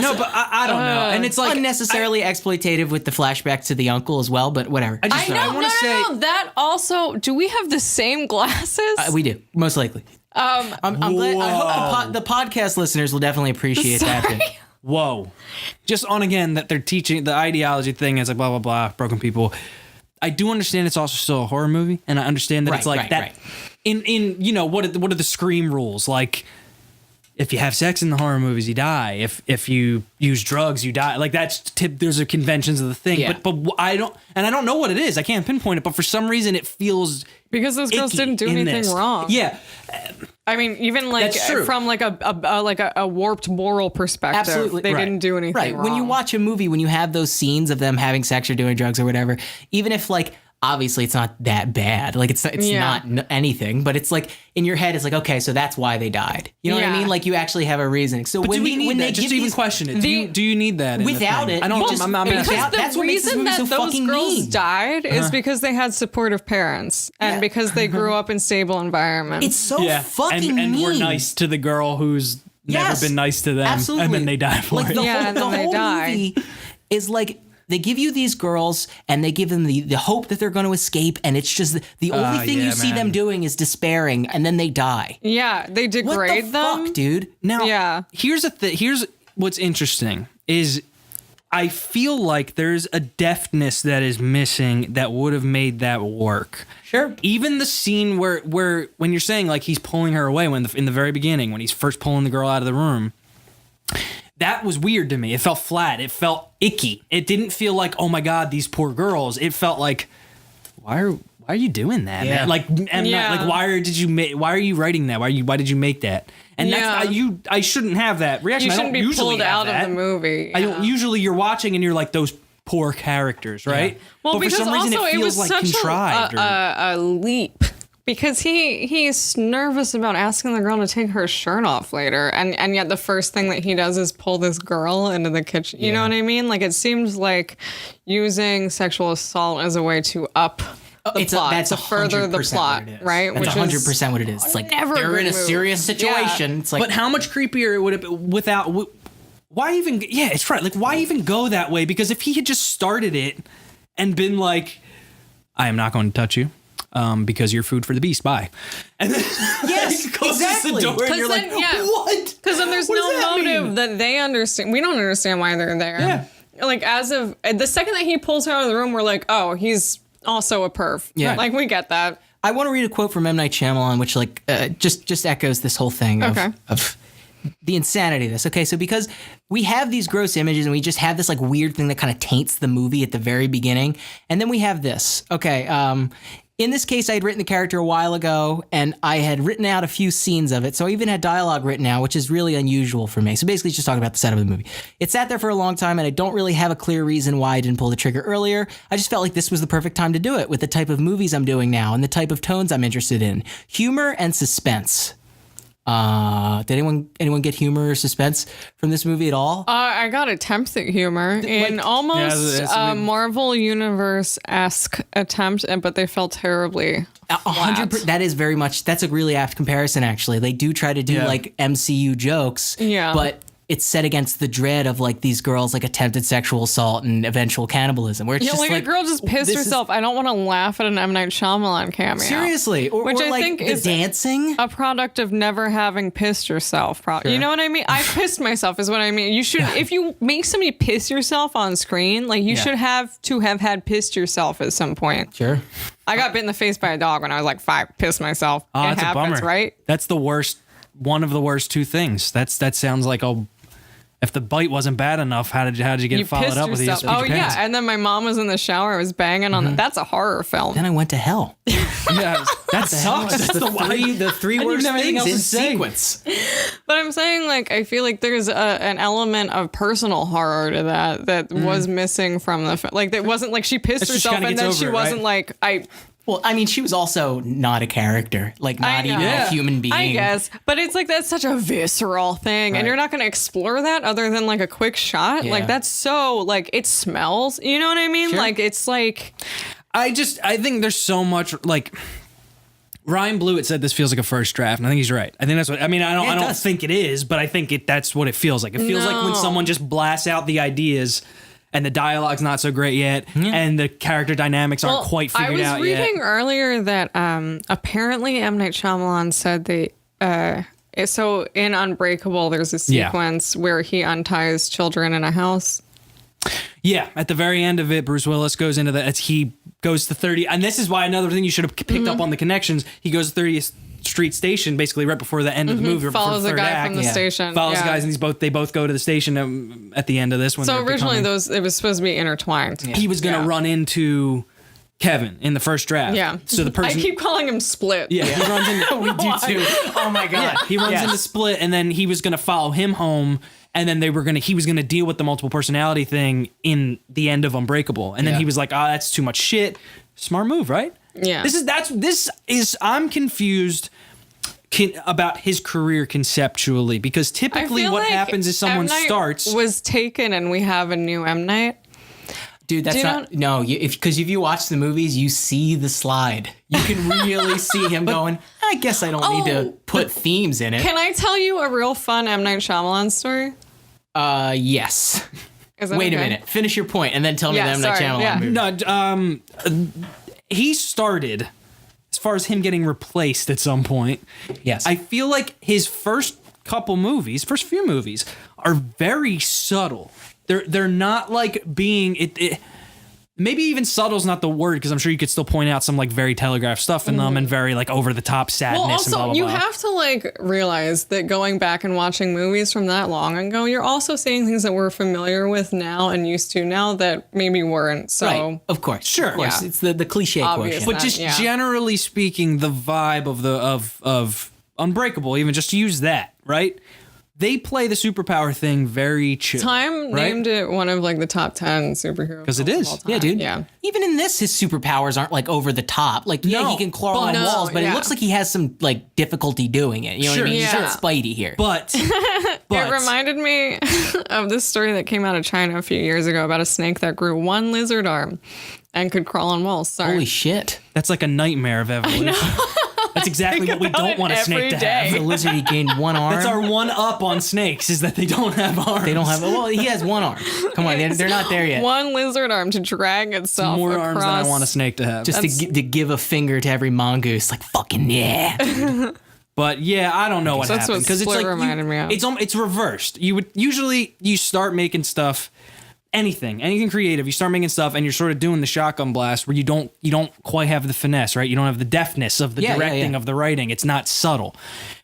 Speaker 1: No, but I don't know. And it's like
Speaker 2: Unnecessarily exploitative with the flashback to the uncle as well, but whatever.
Speaker 1: I just
Speaker 3: I know.
Speaker 1: want to say
Speaker 3: No. That also. Do we have the same glasses?
Speaker 2: We do, most likely. I'm glad. I hope the podcast listeners will definitely appreciate that. Bit.
Speaker 1: whoa. Just on again that they're teaching the ideology thing is like blah blah blah, broken people. I do understand it's also still a horror movie, and I understand that it's like that.
Speaker 2: Right.
Speaker 1: In you know what are the Scream rules? Like if you have sex in the horror movies, you die. If you use drugs, you die. Like that's there's a conventions of the thing.
Speaker 2: Yeah.
Speaker 1: But I don't know what it is. I can't pinpoint it. But for some reason, it feels
Speaker 3: because those girls
Speaker 1: icky
Speaker 3: didn't do
Speaker 1: in
Speaker 3: anything
Speaker 1: this.
Speaker 3: wrong.
Speaker 1: Yeah,
Speaker 3: I mean, even like
Speaker 1: That's true.
Speaker 3: from like a warped moral perspective,
Speaker 2: Absolutely.
Speaker 3: they
Speaker 1: Right.
Speaker 3: didn't do anything
Speaker 2: Right.
Speaker 3: wrong.
Speaker 2: When you watch a movie, when you have those scenes of them having sex or doing drugs or whatever, even if like obviously it's not that bad, like it's
Speaker 3: Yeah.
Speaker 2: not anything, but it's like in your head it's like, okay, so that's why they died. You know what I
Speaker 3: Yeah.
Speaker 2: mean? Like you actually have a reasoning. So
Speaker 1: but
Speaker 2: when
Speaker 1: do we
Speaker 2: they,
Speaker 1: need
Speaker 2: when
Speaker 1: that?
Speaker 2: they
Speaker 1: Just
Speaker 2: give
Speaker 1: to even
Speaker 2: these,
Speaker 1: question it. Do you need that in the
Speaker 2: Without
Speaker 1: thing?
Speaker 2: it,
Speaker 1: I don't.
Speaker 2: just-
Speaker 1: I'm asking.
Speaker 2: because
Speaker 3: the
Speaker 2: that's what makes this
Speaker 3: reason
Speaker 2: movie
Speaker 3: that
Speaker 2: so
Speaker 3: those
Speaker 2: fucking
Speaker 3: girls
Speaker 2: mean.
Speaker 3: died is because they had supportive parents and because they grew up in stable environments.
Speaker 2: It's so
Speaker 1: Yeah,
Speaker 2: fucking
Speaker 1: and
Speaker 2: mean.
Speaker 1: we're nice to the girl who's
Speaker 2: Yes.
Speaker 1: never been nice to them,
Speaker 2: Absolutely.
Speaker 1: and then they die for
Speaker 2: like
Speaker 1: it.
Speaker 2: the
Speaker 3: Yeah,
Speaker 2: whole,
Speaker 3: and
Speaker 2: the
Speaker 3: then they
Speaker 2: whole
Speaker 3: die.
Speaker 2: movie is like they give you these girls and they give them the hope that they're going to escape, and it's just the only thing
Speaker 1: yeah,
Speaker 2: you see them
Speaker 1: man.
Speaker 2: doing is despairing, and then they die.
Speaker 3: yeah, they
Speaker 2: What
Speaker 3: degrade
Speaker 2: the
Speaker 3: them.
Speaker 2: fuck, dude?
Speaker 1: Now,
Speaker 3: Yeah.
Speaker 1: here's what's interesting is I feel like there's a deftness that is missing that would have made that work.
Speaker 2: Sure.
Speaker 1: Even the scene where when you're saying like he's pulling her away in the very beginning when he's first pulling the girl out of the room, that was weird to me. It felt flat. It felt icky. It didn't feel like, oh my God, these poor girls. It felt like, why are you doing that,
Speaker 2: Yeah.
Speaker 1: man? Like, and
Speaker 3: Yeah.
Speaker 1: like, why are you writing that? Why did you make that? And
Speaker 3: Yeah.
Speaker 1: I shouldn't have that reaction.
Speaker 3: You
Speaker 1: I
Speaker 3: shouldn't
Speaker 1: don't
Speaker 3: be
Speaker 1: usually
Speaker 3: pulled
Speaker 1: have
Speaker 3: out
Speaker 1: that.
Speaker 3: of the movie.
Speaker 1: I
Speaker 3: yeah.
Speaker 1: don't usually you're watching and you're like those poor characters, right?
Speaker 3: Well,
Speaker 1: but for
Speaker 3: because
Speaker 1: some reason
Speaker 3: also
Speaker 1: it
Speaker 3: it was
Speaker 1: feels like
Speaker 3: such
Speaker 1: contrived.
Speaker 3: a leap. Because he's nervous about asking the girl to take her shirt off later, and yet the first thing that he does is pull this girl into the kitchen. You know what I mean? Like it seems like using sexual assault as a way to up the plot,
Speaker 2: that's
Speaker 3: to further the
Speaker 2: 100%
Speaker 3: plot,
Speaker 2: what it is.
Speaker 3: right?
Speaker 2: That's
Speaker 3: Which
Speaker 2: 100% what it is. It's like
Speaker 3: never a
Speaker 2: they're in a
Speaker 3: good move.
Speaker 2: serious situation. It's like,
Speaker 1: But how much creepier it would have been without? Why even? Yeah, it's right. Like, why even go that way? Because if he had just started it and been like, "I am not going to touch you, because you're food for the beast." Bye. And then
Speaker 2: yes,
Speaker 1: he closes
Speaker 2: exactly.
Speaker 1: the door, and you're like, "What?"
Speaker 3: Because then there's
Speaker 1: What does
Speaker 3: no
Speaker 1: that
Speaker 3: motive
Speaker 1: mean?
Speaker 3: that they understand. We don't understand why they're there.
Speaker 1: Yeah.
Speaker 3: Like as of the second that he pulls her out of the room, we're like, oh, he's also a perv.
Speaker 2: Yeah.
Speaker 3: Like we get that.
Speaker 2: I want to read a quote from M. Night Shyamalan, which like just echoes this whole thing of the insanity of this. Okay, so because we have these gross images and we just have this like weird thing that kind of taints the movie at the very beginning, and then we have this. Okay, in this case, I had written the character a while ago, and I had written out a few scenes of it, so I even had dialogue written out, which is really unusual for me. So basically, it's just talking about the setup of the movie. It sat there for a long time, and I don't really have a clear reason why I didn't pull the trigger earlier. I just felt like this was the perfect time to do it with the type of movies I'm doing now and the type of tones I'm interested in. Humor and suspense. Did anyone get humor or suspense from this movie at all?
Speaker 3: I got attempts at humor in almost
Speaker 1: Yeah,
Speaker 3: Marvel Universe-esque attempt, but they fell terribly.
Speaker 2: 100%. That is very much. That's a really apt comparison. Actually, they do try to do like MCU jokes.
Speaker 3: Yeah.
Speaker 2: But it's set against the dread of like these girls like attempted sexual assault and eventual cannibalism, where it's just
Speaker 3: like a girl just pissed herself. I don't want to laugh at an M. Night Shyamalan cameo.
Speaker 2: Seriously, or
Speaker 3: I
Speaker 2: like
Speaker 3: think
Speaker 2: the
Speaker 3: is
Speaker 2: dancing.
Speaker 3: a product of never having pissed yourself. You know what I mean? I pissed myself is what I mean. You should, if you make somebody piss yourself on screen, like you should have to have had pissed yourself at some point.
Speaker 2: Sure.
Speaker 3: I got bit in the face by a dog when I was like 5. Pissed myself.
Speaker 1: Oh,
Speaker 3: It
Speaker 1: that's
Speaker 3: happens,
Speaker 1: a bummer.
Speaker 3: right?
Speaker 1: That's the worst. One of the worst two things. That sounds like if the bite wasn't bad enough, how did you get followed
Speaker 3: pissed
Speaker 1: up with?
Speaker 3: yourself.
Speaker 1: Oh
Speaker 3: Yeah, and then my mom was in the shower. I was banging on that. That's a horror film.
Speaker 2: Then I went to hell.
Speaker 1: Yeah, that sucks. That's
Speaker 2: the three worst things in sequence.
Speaker 3: But I'm saying, like, I feel like there's an element of personal horror to that was missing from the film. Like, that wasn't like she pissed
Speaker 1: It's just
Speaker 3: herself
Speaker 1: kinda
Speaker 3: and
Speaker 1: gets
Speaker 3: then
Speaker 1: over
Speaker 3: she
Speaker 1: it,
Speaker 3: wasn't
Speaker 1: right?
Speaker 3: like,
Speaker 2: Well, I mean, she was also not a character, like not even a human being.
Speaker 3: I guess. But it's like, that's such a visceral thing.
Speaker 2: Right.
Speaker 3: And you're not going to explore that other than like a quick shot.
Speaker 2: Yeah.
Speaker 3: Like, that's so, like, it smells. You know what I mean?
Speaker 2: Sure.
Speaker 3: Like, it's like.
Speaker 1: I think there's so much, like, Ryan Blewett said this feels like a first draft, and I think he's right. I think that's what I mean. I don't think it is, but I think that's what it feels like. It feels like when someone just blasts out the ideas, and the dialogue's not so great yet, and the character dynamics aren't quite figured out yet.
Speaker 3: I was reading earlier that apparently M. Night Shyamalan said so in Unbreakable, there's a sequence where he unties children in a house.
Speaker 1: Yeah, at the very end of it, Bruce Willis goes into that. He goes to 30, and this is why another thing you should have picked up on the connections. He goes to 30th Street Station, basically right before the end of the movie.
Speaker 3: Follows
Speaker 1: the
Speaker 3: a guy
Speaker 1: act.
Speaker 3: from the station.
Speaker 1: Follows the guys, and they both go to the station at the end of this one.
Speaker 3: So originally, it was supposed to be intertwined.
Speaker 1: He was going to run into Kevin in the first draft.
Speaker 3: Yeah.
Speaker 1: So the person
Speaker 3: I keep calling him Split.
Speaker 1: he runs into
Speaker 2: We do too. Oh my god.
Speaker 1: Yeah, he runs into Split, and then he was going to follow him home, and then he was going to deal with the multiple personality thing in the end of Unbreakable, and then he was like, that's too much shit. Smart move, right?
Speaker 3: Yeah.
Speaker 1: I'm confused about his career conceptually, because typically
Speaker 3: feel
Speaker 1: what
Speaker 3: like
Speaker 1: happens is someone
Speaker 3: M. Night
Speaker 1: starts.
Speaker 3: was taken, and we have a new M. Night.
Speaker 2: Dude, that's not no. Because if you watch the movies, you see the slide. You can really see him going. I guess I don't need to put themes in it.
Speaker 3: Can I tell you a real fun M. Night Shyamalan story?
Speaker 2: Yes.
Speaker 3: Is that
Speaker 2: Wait a
Speaker 3: okay?
Speaker 2: minute. Finish your point, and then tell me the M. Night Shyamalan movie.
Speaker 1: No, he started, as far as him getting replaced at some point.
Speaker 2: Yes.
Speaker 1: I feel like his first few movies are very subtle. They're not like being it maybe even subtle is not the word, because I'm sure you could still point out some like very telegraphed stuff in them and very like over the top sadness.
Speaker 3: Well, also,
Speaker 1: and blah, blah,
Speaker 3: you
Speaker 1: blah.
Speaker 3: have to like realize that going back and watching movies from that long ago, you're also seeing things that we're familiar with now and used to now that maybe weren't. So,
Speaker 2: right. Of course.
Speaker 1: Sure.
Speaker 2: Of course.
Speaker 3: Yeah.
Speaker 2: It's the cliche
Speaker 3: Obvious.
Speaker 2: quotient.
Speaker 1: But just
Speaker 3: Yeah.
Speaker 1: generally speaking, the vibe of Unbreakable, even just to use that, right? They play the superpower thing very chill.
Speaker 3: Time
Speaker 1: right?
Speaker 3: named it one of like the top 10 superhero
Speaker 1: 'Cause it
Speaker 3: films
Speaker 1: is.
Speaker 3: of all time.
Speaker 2: Yeah, dude.
Speaker 3: Yeah.
Speaker 2: Even in this, his superpowers aren't like over the top. Like, yeah,
Speaker 1: No,
Speaker 2: he can crawl on
Speaker 3: but-
Speaker 2: walls, but
Speaker 3: No,
Speaker 2: it
Speaker 3: yeah.
Speaker 2: looks like he has some like difficulty doing it. You know what I
Speaker 1: Sure.
Speaker 2: mean? He's
Speaker 3: Yeah.
Speaker 2: not Spidey here.
Speaker 1: But
Speaker 3: It reminded me of this story that came out of China a few years ago about a snake that grew one lizard arm and could crawl on walls. Sorry.
Speaker 2: Holy shit!
Speaker 1: that's like a nightmare of evolution. That's exactly what we
Speaker 3: about
Speaker 1: don't
Speaker 3: it
Speaker 1: want a snake
Speaker 3: every
Speaker 1: to
Speaker 3: day.
Speaker 2: The
Speaker 1: have.
Speaker 2: lizard, he gained one arm.
Speaker 1: That's our one up on snakes, is that they don't have arms.
Speaker 2: They don't have. Well, he has one arm. Come on, they're not there yet.
Speaker 3: One lizard arm to drag itself
Speaker 1: more
Speaker 3: across.
Speaker 1: arms than I want a snake to have.
Speaker 2: Just to give a finger to every mongoose, like fucking yeah.
Speaker 1: But yeah, I don't know what
Speaker 3: That's
Speaker 1: happened,
Speaker 3: what
Speaker 1: because it's
Speaker 3: Split
Speaker 1: like
Speaker 3: reminded me of.
Speaker 1: it's reversed. You would usually start making stuff, anything creative. You start making stuff, and you're sort of doing the shotgun blast where you don't quite have the finesse, right? You don't have the deftness of the directing of the writing. It's not subtle.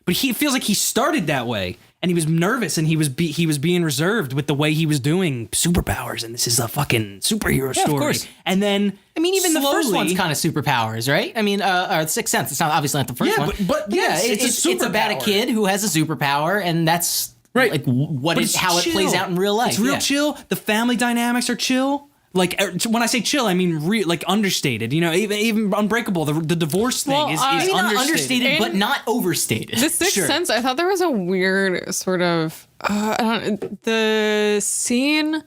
Speaker 1: But he feels like he started that way, and he was nervous, and he was being reserved with the way he was doing superpowers, and this is a fucking superhero story.
Speaker 2: Of course.
Speaker 1: And then
Speaker 2: I mean, even the first
Speaker 1: slowly-
Speaker 2: one's kind of superpowers, right? I mean, Sixth Sense. It's not obviously not the first
Speaker 1: Yeah,
Speaker 2: one,
Speaker 1: but yes,
Speaker 2: it's about a
Speaker 1: superpower.
Speaker 2: kid who has a superpower, and that's
Speaker 1: Right.
Speaker 2: like what
Speaker 1: But
Speaker 2: is
Speaker 1: it's
Speaker 2: how it plays
Speaker 1: chill.
Speaker 2: out in real life.
Speaker 1: It's real
Speaker 2: Yeah.
Speaker 1: chill. The family dynamics are chill. Like when I say chill, I mean like understated. You know, even Unbreakable, the divorce thing
Speaker 3: Well,
Speaker 1: is
Speaker 3: I mean,
Speaker 2: Not
Speaker 1: understated.
Speaker 2: understated, but not overstated.
Speaker 3: The Sixth
Speaker 1: Sure.
Speaker 3: Sense, I thought there was a weird sort of the scene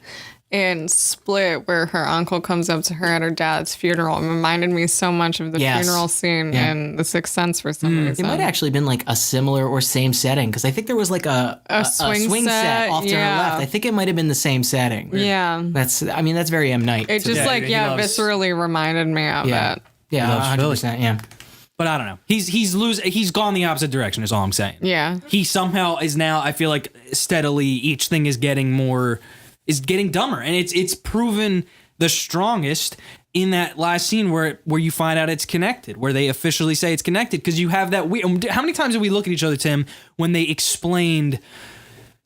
Speaker 3: in Split, where her uncle comes up to her at her dad's funeral, and reminded me so much of the funeral scene in The Sixth Sense for some reason.
Speaker 2: It might have actually been like a similar or same setting, because I think there was like a swing set off to her left. I think it might have been the same setting.
Speaker 3: Yeah.
Speaker 2: That's very M. Night.
Speaker 3: It just viscerally reminded me of it.
Speaker 2: Yeah, 100%, yeah.
Speaker 1: But I don't know. He's gone the opposite direction is all I'm saying.
Speaker 3: Yeah.
Speaker 1: He somehow is now, I feel like steadily each thing is getting dumber. And it's proven the strongest in that last scene where you find out it's connected, where they officially say it's connected. Because you have that how many times did we look at each other, Tim, when they explained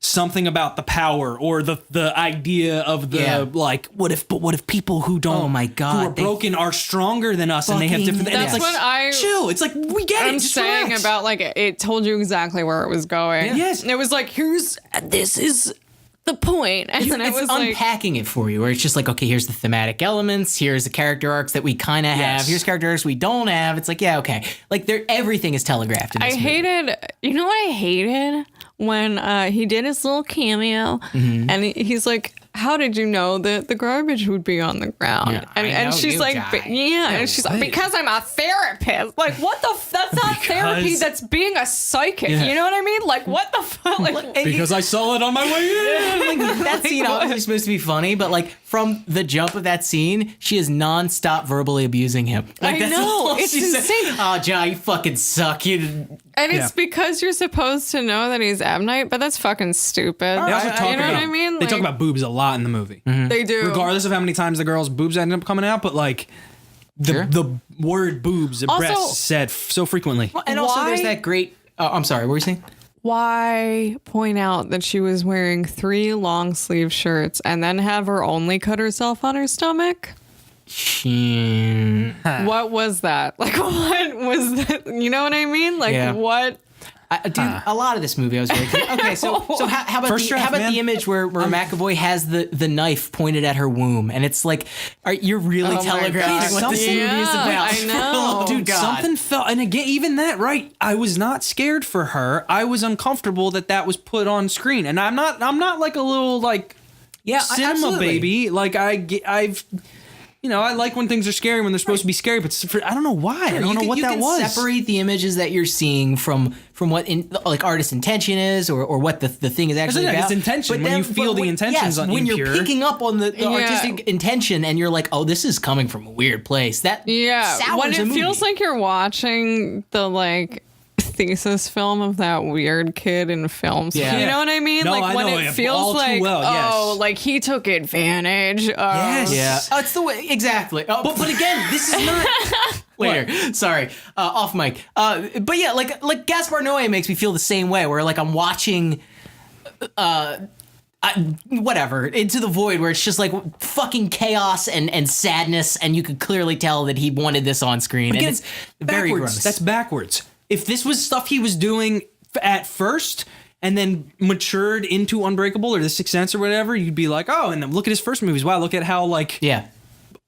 Speaker 1: something about the power or the idea of the like what if people who don't who are broken are stronger than us and they have different
Speaker 3: that's
Speaker 1: like,
Speaker 3: what I
Speaker 1: chill. It's like we get
Speaker 3: I'm
Speaker 1: it. Just
Speaker 3: saying
Speaker 1: relax.
Speaker 3: about like it told you exactly where it was going.
Speaker 1: Yeah. Yes.
Speaker 3: It was like this is the point. And then it was
Speaker 2: unpacking it for you, where it's just like, okay, here's the thematic elements, here's the character arcs that we kind of have, here's character arcs we don't have. It's like, yeah, okay. Like everything is telegraphed in this movie.
Speaker 3: You know what I hated? When he did his little cameo, and he's like, "How did you know that the garbage would be on the ground?"
Speaker 2: Yeah,
Speaker 3: and she's like, and she's like, "Because I'm a therapist." Like, what the? That's not therapy. That's being a psychic. You know what I mean? Like, what the fuck? Like,
Speaker 1: because I saw it on my way in.
Speaker 2: That scene obviously supposed to be funny, but like from the jump of that scene, she is nonstop verbally abusing him. Like,
Speaker 3: I know, it's insane.
Speaker 2: Oh, John, you fucking suck.
Speaker 3: And it's because you're supposed to know that he's M. Night, but that's fucking stupid.
Speaker 1: They also talk
Speaker 3: you know what I mean?
Speaker 1: They talk about boobs a lot in the movie.
Speaker 3: They do.
Speaker 1: Regardless of how many times the girl's boobs end up coming out, but like the word boobs and
Speaker 3: Also-
Speaker 1: breasts said so frequently.
Speaker 2: And also, there's that great. I'm sorry, what were you saying?
Speaker 3: Why point out that she was wearing 3 long sleeve shirts and then have her only cut herself on her stomach? What was that? Like, what was that? You know what I mean? Like, what?
Speaker 2: Dude, a lot of this movie I was very okay. So how about the image where McAvoy has the knife pointed at her womb, and it's like, you're really telegraphing what this movie is about?
Speaker 3: I know,
Speaker 1: dude. Something felt, and again, even that, right? I was not scared for her. I was uncomfortable that was put on screen, and I'm not like a little like cinema
Speaker 2: absolutely.
Speaker 1: baby. Like I've. You know, I like when things are scary when they're supposed to be scary, but I don't know why. I don't know what that was.
Speaker 2: You can separate the images that you're seeing from what like artist's intention is, or what the thing is actually about.
Speaker 1: It's intention. When you feel the intentions on
Speaker 2: when
Speaker 1: impure.
Speaker 2: you're picking up on the artistic intention, and you're like, oh, this is coming from a weird place. That sours
Speaker 3: when it
Speaker 2: a movie.
Speaker 3: feels like you're watching the like thesis film of that weird kid in films.
Speaker 2: Yeah.
Speaker 3: You know what I mean?
Speaker 1: No,
Speaker 3: like
Speaker 1: I
Speaker 3: when
Speaker 1: know
Speaker 3: it
Speaker 1: it
Speaker 3: feels
Speaker 1: all too
Speaker 3: like,
Speaker 1: well,
Speaker 3: like he took advantage of.
Speaker 1: Yes.
Speaker 2: Yeah. Oh, it's the way exactly. Oh, but again, this is not later. Sorry, off mic. But yeah, like Gaspar Noé makes me feel the same way. Where like I'm watching, whatever, Into the Void, where it's just like fucking chaos and sadness, and you could clearly tell that he wanted this on screen.
Speaker 1: Again,
Speaker 2: and it's very gross.
Speaker 1: That's backwards. If this was stuff he was doing at first and then matured into Unbreakable or The Sixth Sense or whatever, you'd be like, oh, and then look at his first movies. Wow, look at how like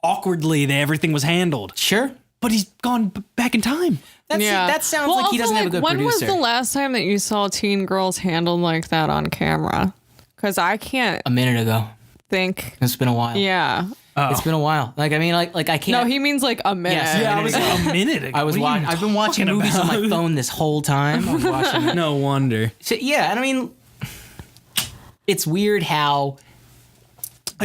Speaker 1: awkwardly everything was handled.
Speaker 2: Sure.
Speaker 1: But he's gone back in time.
Speaker 2: That sounds like he doesn't have a good
Speaker 3: when
Speaker 2: producer.
Speaker 3: When was the last time that you saw teen girls handled like that on camera? Because I can't
Speaker 2: A minute ago.
Speaker 3: think.
Speaker 2: It's been a while.
Speaker 3: Yeah.
Speaker 2: It's been a while. Like, I mean, like I can't.
Speaker 3: No, he means like a minute.
Speaker 2: Yes,
Speaker 1: I was like, a minute ago.
Speaker 2: I've been watching movies on my phone this whole time. I was watching.
Speaker 1: No wonder.
Speaker 2: So, yeah, and I mean, it's weird how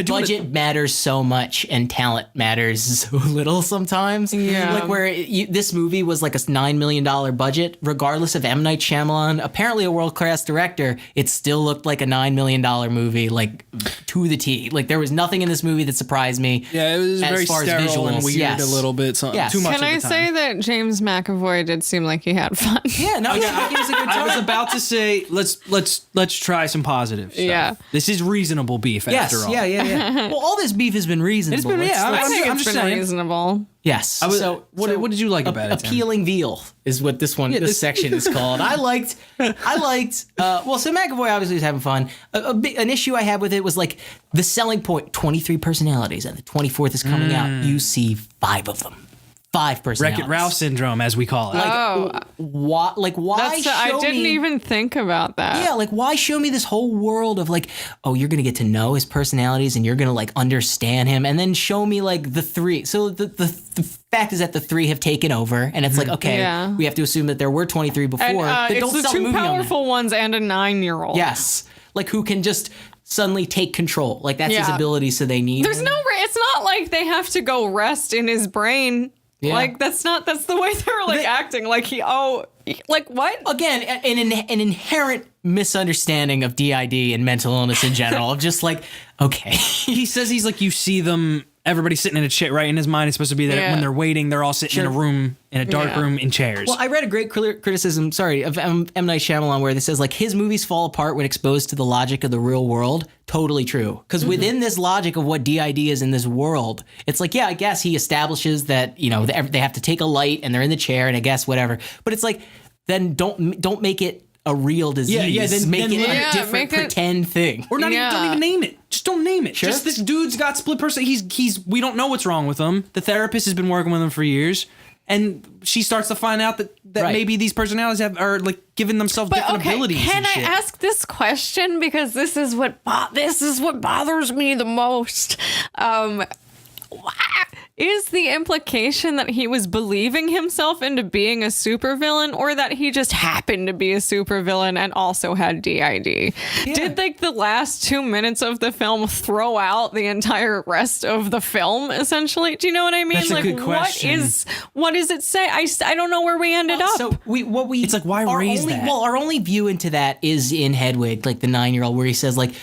Speaker 2: budget matters so much and talent matters so little sometimes.
Speaker 3: Yeah.
Speaker 2: Like where this movie was like a $9 million budget, regardless of M. Night Shyamalan, apparently a world-class director, it still looked like a $9 million movie, like to the T. Like there was nothing in this movie that surprised me.
Speaker 1: Yeah, it was very sterile and weird a little bit. Too much
Speaker 3: Can
Speaker 1: of the
Speaker 3: I
Speaker 1: time.
Speaker 3: say that James McAvoy did seem like he had fun?
Speaker 2: Yeah, no, yeah, it was a good time.
Speaker 1: I was about to say let's try some positive stuff.
Speaker 3: Yeah.
Speaker 1: This is reasonable beef after all.
Speaker 2: Yeah. Well, all this beef has been reasonable.
Speaker 1: It's been,
Speaker 3: I think
Speaker 1: I'm
Speaker 3: it's
Speaker 1: just
Speaker 3: been
Speaker 1: saying.
Speaker 3: reasonable.
Speaker 2: Yes.
Speaker 1: What did you like about it, Tim?
Speaker 2: Appealing veal is what this section is called. I liked. So McAvoy obviously was having fun. An issue I had with it was like the selling point: 23 personalities, and the 24th is coming out. You see 5 of them. 5 personalities.
Speaker 1: Wreck-It Ralph syndrome, as we call it.
Speaker 2: Why
Speaker 3: I didn't even think about that.
Speaker 2: Yeah, like why show me this whole world of like, oh, you're gonna get to know his personalities and you're gonna like understand him, and then show me like the 3. So the fact is that the 3 have taken over, and it's like, okay, we have to assume that there were 23 before.
Speaker 3: And,
Speaker 2: they don't
Speaker 3: it's the
Speaker 2: sell the
Speaker 3: 2
Speaker 2: movie
Speaker 3: powerful ones and a 9-year-old.
Speaker 2: Yes, like who can just suddenly take control. Like that's his ability, so they need.
Speaker 3: There's it's not like they have to go rest in his brain. Yeah. Like that's the way they're like acting. Like like what?
Speaker 2: Again, an inherent misunderstanding of DID and mental illness in general. Of just like, okay.
Speaker 1: He says he's like, you see them, everybody's sitting in a chair, right? In his mind, it's supposed to be that when they're waiting, they're all sitting in a room, in a dark room, in chairs.
Speaker 2: Well, I read a great criticism, of M. Night Shyamalan, where this says like his movies fall apart when exposed to the logic of the real world. Totally true. Because within this logic of what DID is in this world, it's like, yeah, I guess he establishes that, you know, they have to take a light and they're in the chair and I guess whatever. But it's like, then don't make it a real disease. Then make it a different pretend thing.
Speaker 1: Or don't even name it. Just don't name it. Sure. Just this dude's got split personality. We don't know what's wrong with him. The therapist has been working with him for years. And she starts to find out that maybe these personalities are like giving themselves different abilities.
Speaker 3: Can I ask this question, because this is what bothers me the most? Is the implication that he was believing himself into being a supervillain, or that he just happened to be a supervillain and also had DID? Yeah. Did like the last 2 minutes of the film throw out the entire rest of the film, essentially? Do you know what I mean?
Speaker 1: That's a good question.
Speaker 3: What does it say? I don't know where we ended up.
Speaker 2: So it's like, why raise that? Well, our only view into that is in Hedwig, like the 9-year-old, where he says like,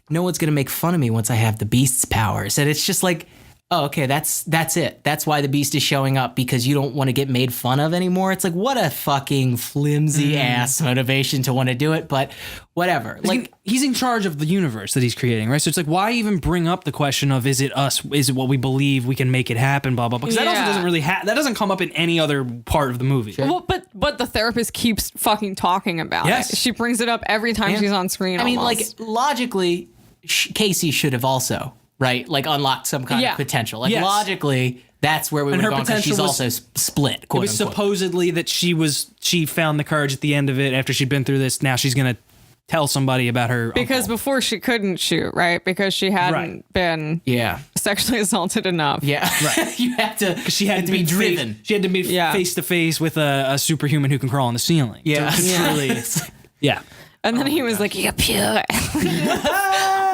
Speaker 2: no one's gonna make fun of me once I have the Beast's powers, and it's just like, oh, okay, that's it. That's why the Beast is showing up, because you don't want to get made fun of anymore. It's like, what a fucking flimsy ass motivation to want to do it, but whatever. Like,
Speaker 1: he's in charge of the universe that he's creating, right? So it's like, why even bring up the question of, is it us? Is it what we believe? We can make it happen, blah, blah, blah. Because that also doesn't really that doesn't come up in any other part of the movie.
Speaker 3: Sure. Well, but the therapist keeps fucking talking about it. She brings it up every time she's on screen.
Speaker 2: I mean, like, logically, Casey should have also, right? Like unlock some kind of potential. Like logically, that's where we would have gone, because she's also split, quote unquote.
Speaker 1: It was supposedly that she found the courage at the end of it after she'd been through this. Now she's going to tell somebody about her
Speaker 3: because
Speaker 1: uncle.
Speaker 3: Before she couldn't shoot, right? Because she hadn't been sexually assaulted enough.
Speaker 2: Yeah. Right. You have to, because she had to be driven.
Speaker 1: She had to be face to face with a superhuman who can crawl on the ceiling.
Speaker 2: Yeah.
Speaker 3: And then he was like, "You're pure."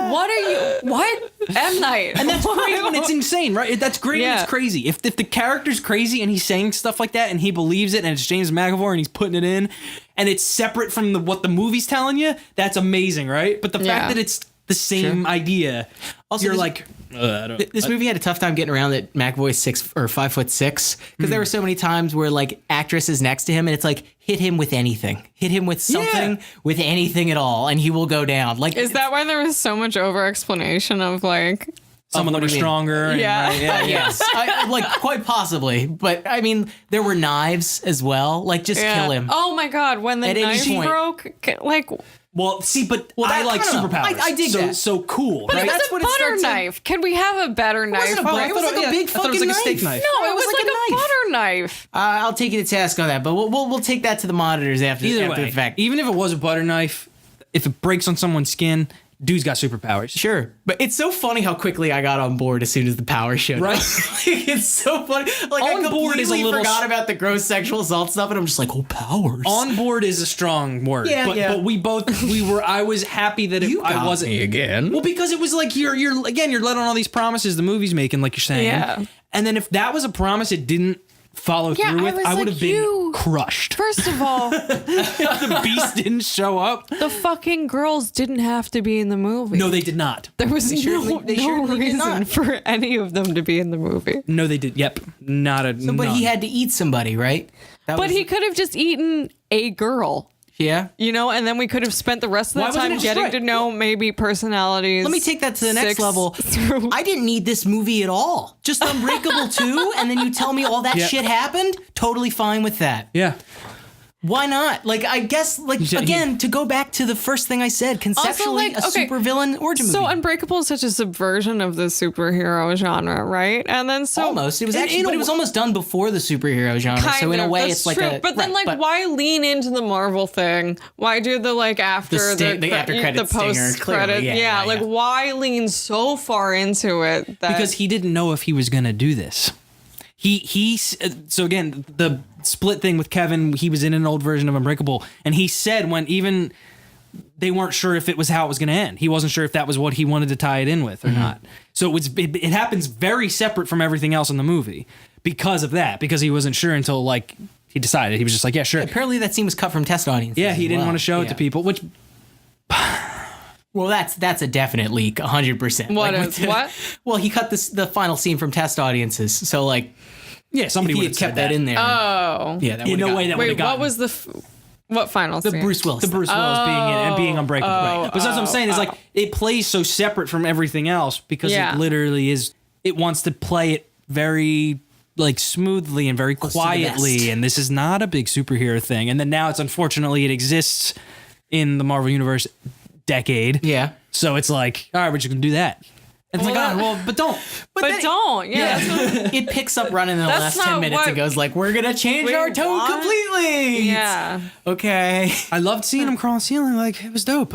Speaker 3: What are you? What? M. Night.
Speaker 1: And that's great when it's insane, right? That's great when it's crazy. If the character's crazy and he's saying stuff like that and he believes it and it's James McAvoy and he's putting it in and it's separate from what the movie's telling you, that's amazing, right? But the fact that it's the same idea, also you're like...
Speaker 2: This movie had a tough time getting around that McAvoy's 5'6", because there were so many times where like actress is next to him and it's like, hit him with anything, hit him with something, with anything at all, and he will go down. Like,
Speaker 3: is that why there was so much over explanation of like
Speaker 1: someone that was stronger?
Speaker 2: Yes, like quite possibly. But I mean, there were knives as well. Like, just kill him.
Speaker 3: Oh my god, when the knife broke, like.
Speaker 1: Well, see, but I like superpowers.
Speaker 2: I dig that.
Speaker 1: So cool,
Speaker 3: but
Speaker 1: right?
Speaker 3: That's what butter knife. Can we have a better knife?
Speaker 2: It was like a big fucking
Speaker 1: knife. Steak knife.
Speaker 3: No, it was like a butter knife.
Speaker 2: I'll take you to task on that, but we'll take that to the monitors after the fact.
Speaker 1: Even if it was a butter knife, if it breaks on someone's skin, dude's got superpowers.
Speaker 2: Sure. But it's so funny how quickly I got on board as soon as the power showed up. It's so funny. Like, I completely forgot about the gross sexual assault stuff, and I'm just like, oh, powers.
Speaker 1: On board is a strong word. But I was happy that I wasn't.
Speaker 2: Me again.
Speaker 1: Well, because it was like, you're led on all these promises the movie's making, like you're saying.
Speaker 3: Yeah.
Speaker 1: And then if that was a promise it didn't follow through with, I would have been crushed.
Speaker 3: First of all,
Speaker 1: the Beast didn't show up.
Speaker 3: The fucking girls didn't have to be in the movie.
Speaker 1: No, they did not.
Speaker 3: There was no reason for any of them to be in the movie.
Speaker 1: No, they did. Yep.
Speaker 2: But he had to eat somebody, right?
Speaker 3: But he could have just eaten a girl.
Speaker 2: Yeah.
Speaker 3: You know, and then we could have spent the rest of the time getting to know maybe personalities.
Speaker 2: Let me take that to the next level. I didn't need this movie at all. Just Unbreakable 2, and then you tell me all that shit happened? Totally fine with that.
Speaker 1: Yeah.
Speaker 2: Why not? Like, I guess, like, again, to go back to the first thing I said, conceptually, a supervillain origin movie.
Speaker 3: So Unbreakable is such a subversion of the superhero genre, right? And then
Speaker 2: almost. It was actually, but it was almost done before the superhero genre. So in a way, it's like a...
Speaker 3: But then, why lean into the Marvel thing? Why do the, after the post-credit? Yeah, why lean so far into it?
Speaker 1: Because he didn't know if he was going to do this. So again, the split thing with Kevin, he was in an old version of Unbreakable, and he said when even they weren't sure if it was how it was going to end. He wasn't sure if that was what he wanted to tie it in with or not. So it happens very separate from everything else in the movie because of that, because he wasn't sure until he decided. He was just like, yeah, sure.
Speaker 2: Apparently that scene was cut from test audiences.
Speaker 1: Yeah, he didn't want to show it to people, which...
Speaker 2: Well, that's a definite leak, 100%.
Speaker 3: What?
Speaker 2: Well, he cut the final scene from test audiences, so
Speaker 1: yeah, somebody would have
Speaker 2: kept that in there.
Speaker 3: Oh,
Speaker 2: yeah, that
Speaker 1: in no way that would have gotten.
Speaker 3: What was what final scene?
Speaker 2: The Bruce Willis
Speaker 1: being Unbreakable. Right. But that's what I'm saying is it plays so separate from everything else because it literally is. It wants to play it very smoothly and very quietly, and this is not a big superhero thing. And then now unfortunately it exists in the Marvel Universe decade.
Speaker 2: Yeah.
Speaker 1: So it's like, all right, we're just gonna do that. And it's but don't.
Speaker 3: But don't. Yeah.
Speaker 2: It picks up running in the last 10 minutes and goes we're gonna change our tone completely.
Speaker 3: Yeah.
Speaker 2: Okay.
Speaker 1: I loved seeing him crawl on the ceiling. It was dope.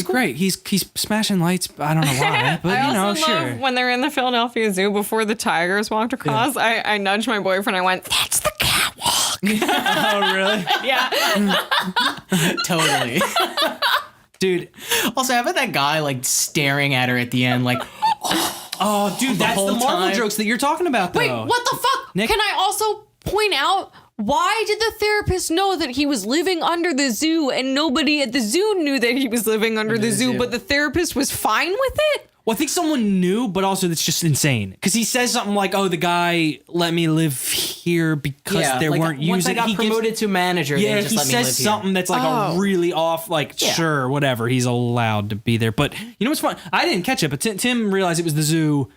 Speaker 1: Great. He's smashing lights. I don't know why, but
Speaker 3: I also love when they're in the Philadelphia Zoo before the tigers walked across. Yeah. I nudged my boyfriend. I went, "That's the catwalk."
Speaker 1: Oh, really?
Speaker 3: Yeah.
Speaker 2: Totally.
Speaker 1: Dude.
Speaker 2: Also, how about that guy staring at her at the end
Speaker 1: oh, dude, that's the Marvel jokes that you're talking about, though.
Speaker 3: Wait, what the fuck?
Speaker 1: Nick?
Speaker 3: Can I also point out, why did the therapist know that he was living under the zoo and nobody at the zoo knew that he was living under the zoo, but the therapist was fine with it?
Speaker 1: Well, I think someone knew, but also that's just insane. Because he says something like, oh, the guy let me live here because they weren't using it.
Speaker 2: Once I got promoted to manager,
Speaker 1: yeah,
Speaker 2: they just let me live here.
Speaker 1: He says something that's a really off, sure, whatever, he's allowed to be there. But you know what's fun? I didn't catch it, but Tim realized it was the zoo.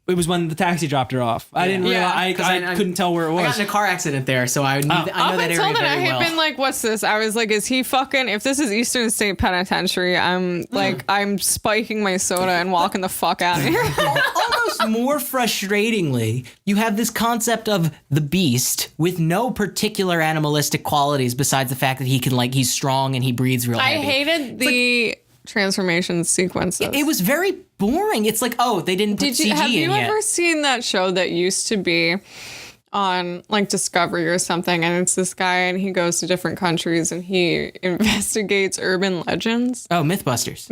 Speaker 1: It was when the taxi dropped her off. I didn't realize. I couldn't tell where it was.
Speaker 2: I got in a car accident there, so I knew I know that area very well.
Speaker 3: I had been like, "What's this?" I was like, "Is he fucking?" If this is Eastern State Penitentiary, I'm spiking my soda and walking the fuck out of here.
Speaker 2: Almost more frustratingly, you have this concept of the beast with no particular animalistic qualities besides the fact that he can he's strong and he breathes real heavy.
Speaker 3: I hated the transformation sequences.
Speaker 2: It was very boring. It's they didn't put CG in yet.
Speaker 3: Have you ever seen that show that used to be on Discovery or something, and it's this guy and he goes to different countries and he investigates urban legends?
Speaker 2: Oh, Mythbusters.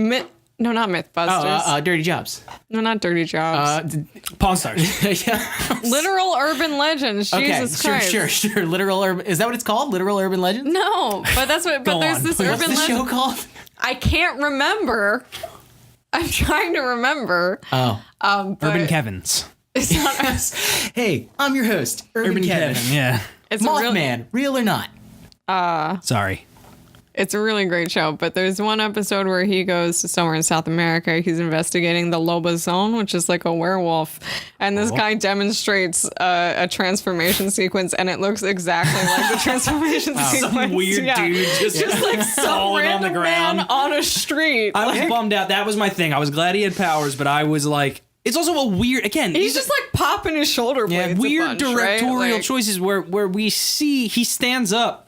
Speaker 3: No, not Mythbusters.
Speaker 2: Oh, Dirty Jobs.
Speaker 3: No, not Dirty Jobs.
Speaker 1: Pawn Stars.
Speaker 2: Yeah.
Speaker 3: Literal urban legends. Jesus Christ.
Speaker 2: Sure. Literal urban. Is that what it's called? Literal urban legends?
Speaker 3: No, but that's what. But there's this urban legend.
Speaker 2: What's the show called?
Speaker 3: I can't remember. I'm trying to remember.
Speaker 2: Oh.
Speaker 1: Urban Kevins.
Speaker 3: It's not.
Speaker 2: Hey, I'm your host, Urban Kevin.
Speaker 1: Yeah.
Speaker 3: It's
Speaker 2: Mothman, real or not?
Speaker 1: Sorry.
Speaker 3: It's a really great show, but there's one episode where he goes to somewhere in South America. He's investigating the Lobazón, which is like a werewolf. And this guy demonstrates a transformation sequence, and it looks exactly like the transformation sequence.
Speaker 1: Some weird dude just
Speaker 3: like some random
Speaker 1: on the ground
Speaker 3: man on a street.
Speaker 1: I was bummed out. That was my thing. I was glad he had powers, but I was like, it's also a weird, again.
Speaker 3: He's just popping his shoulder blades.
Speaker 1: Weird directorial choices where we see he stands up.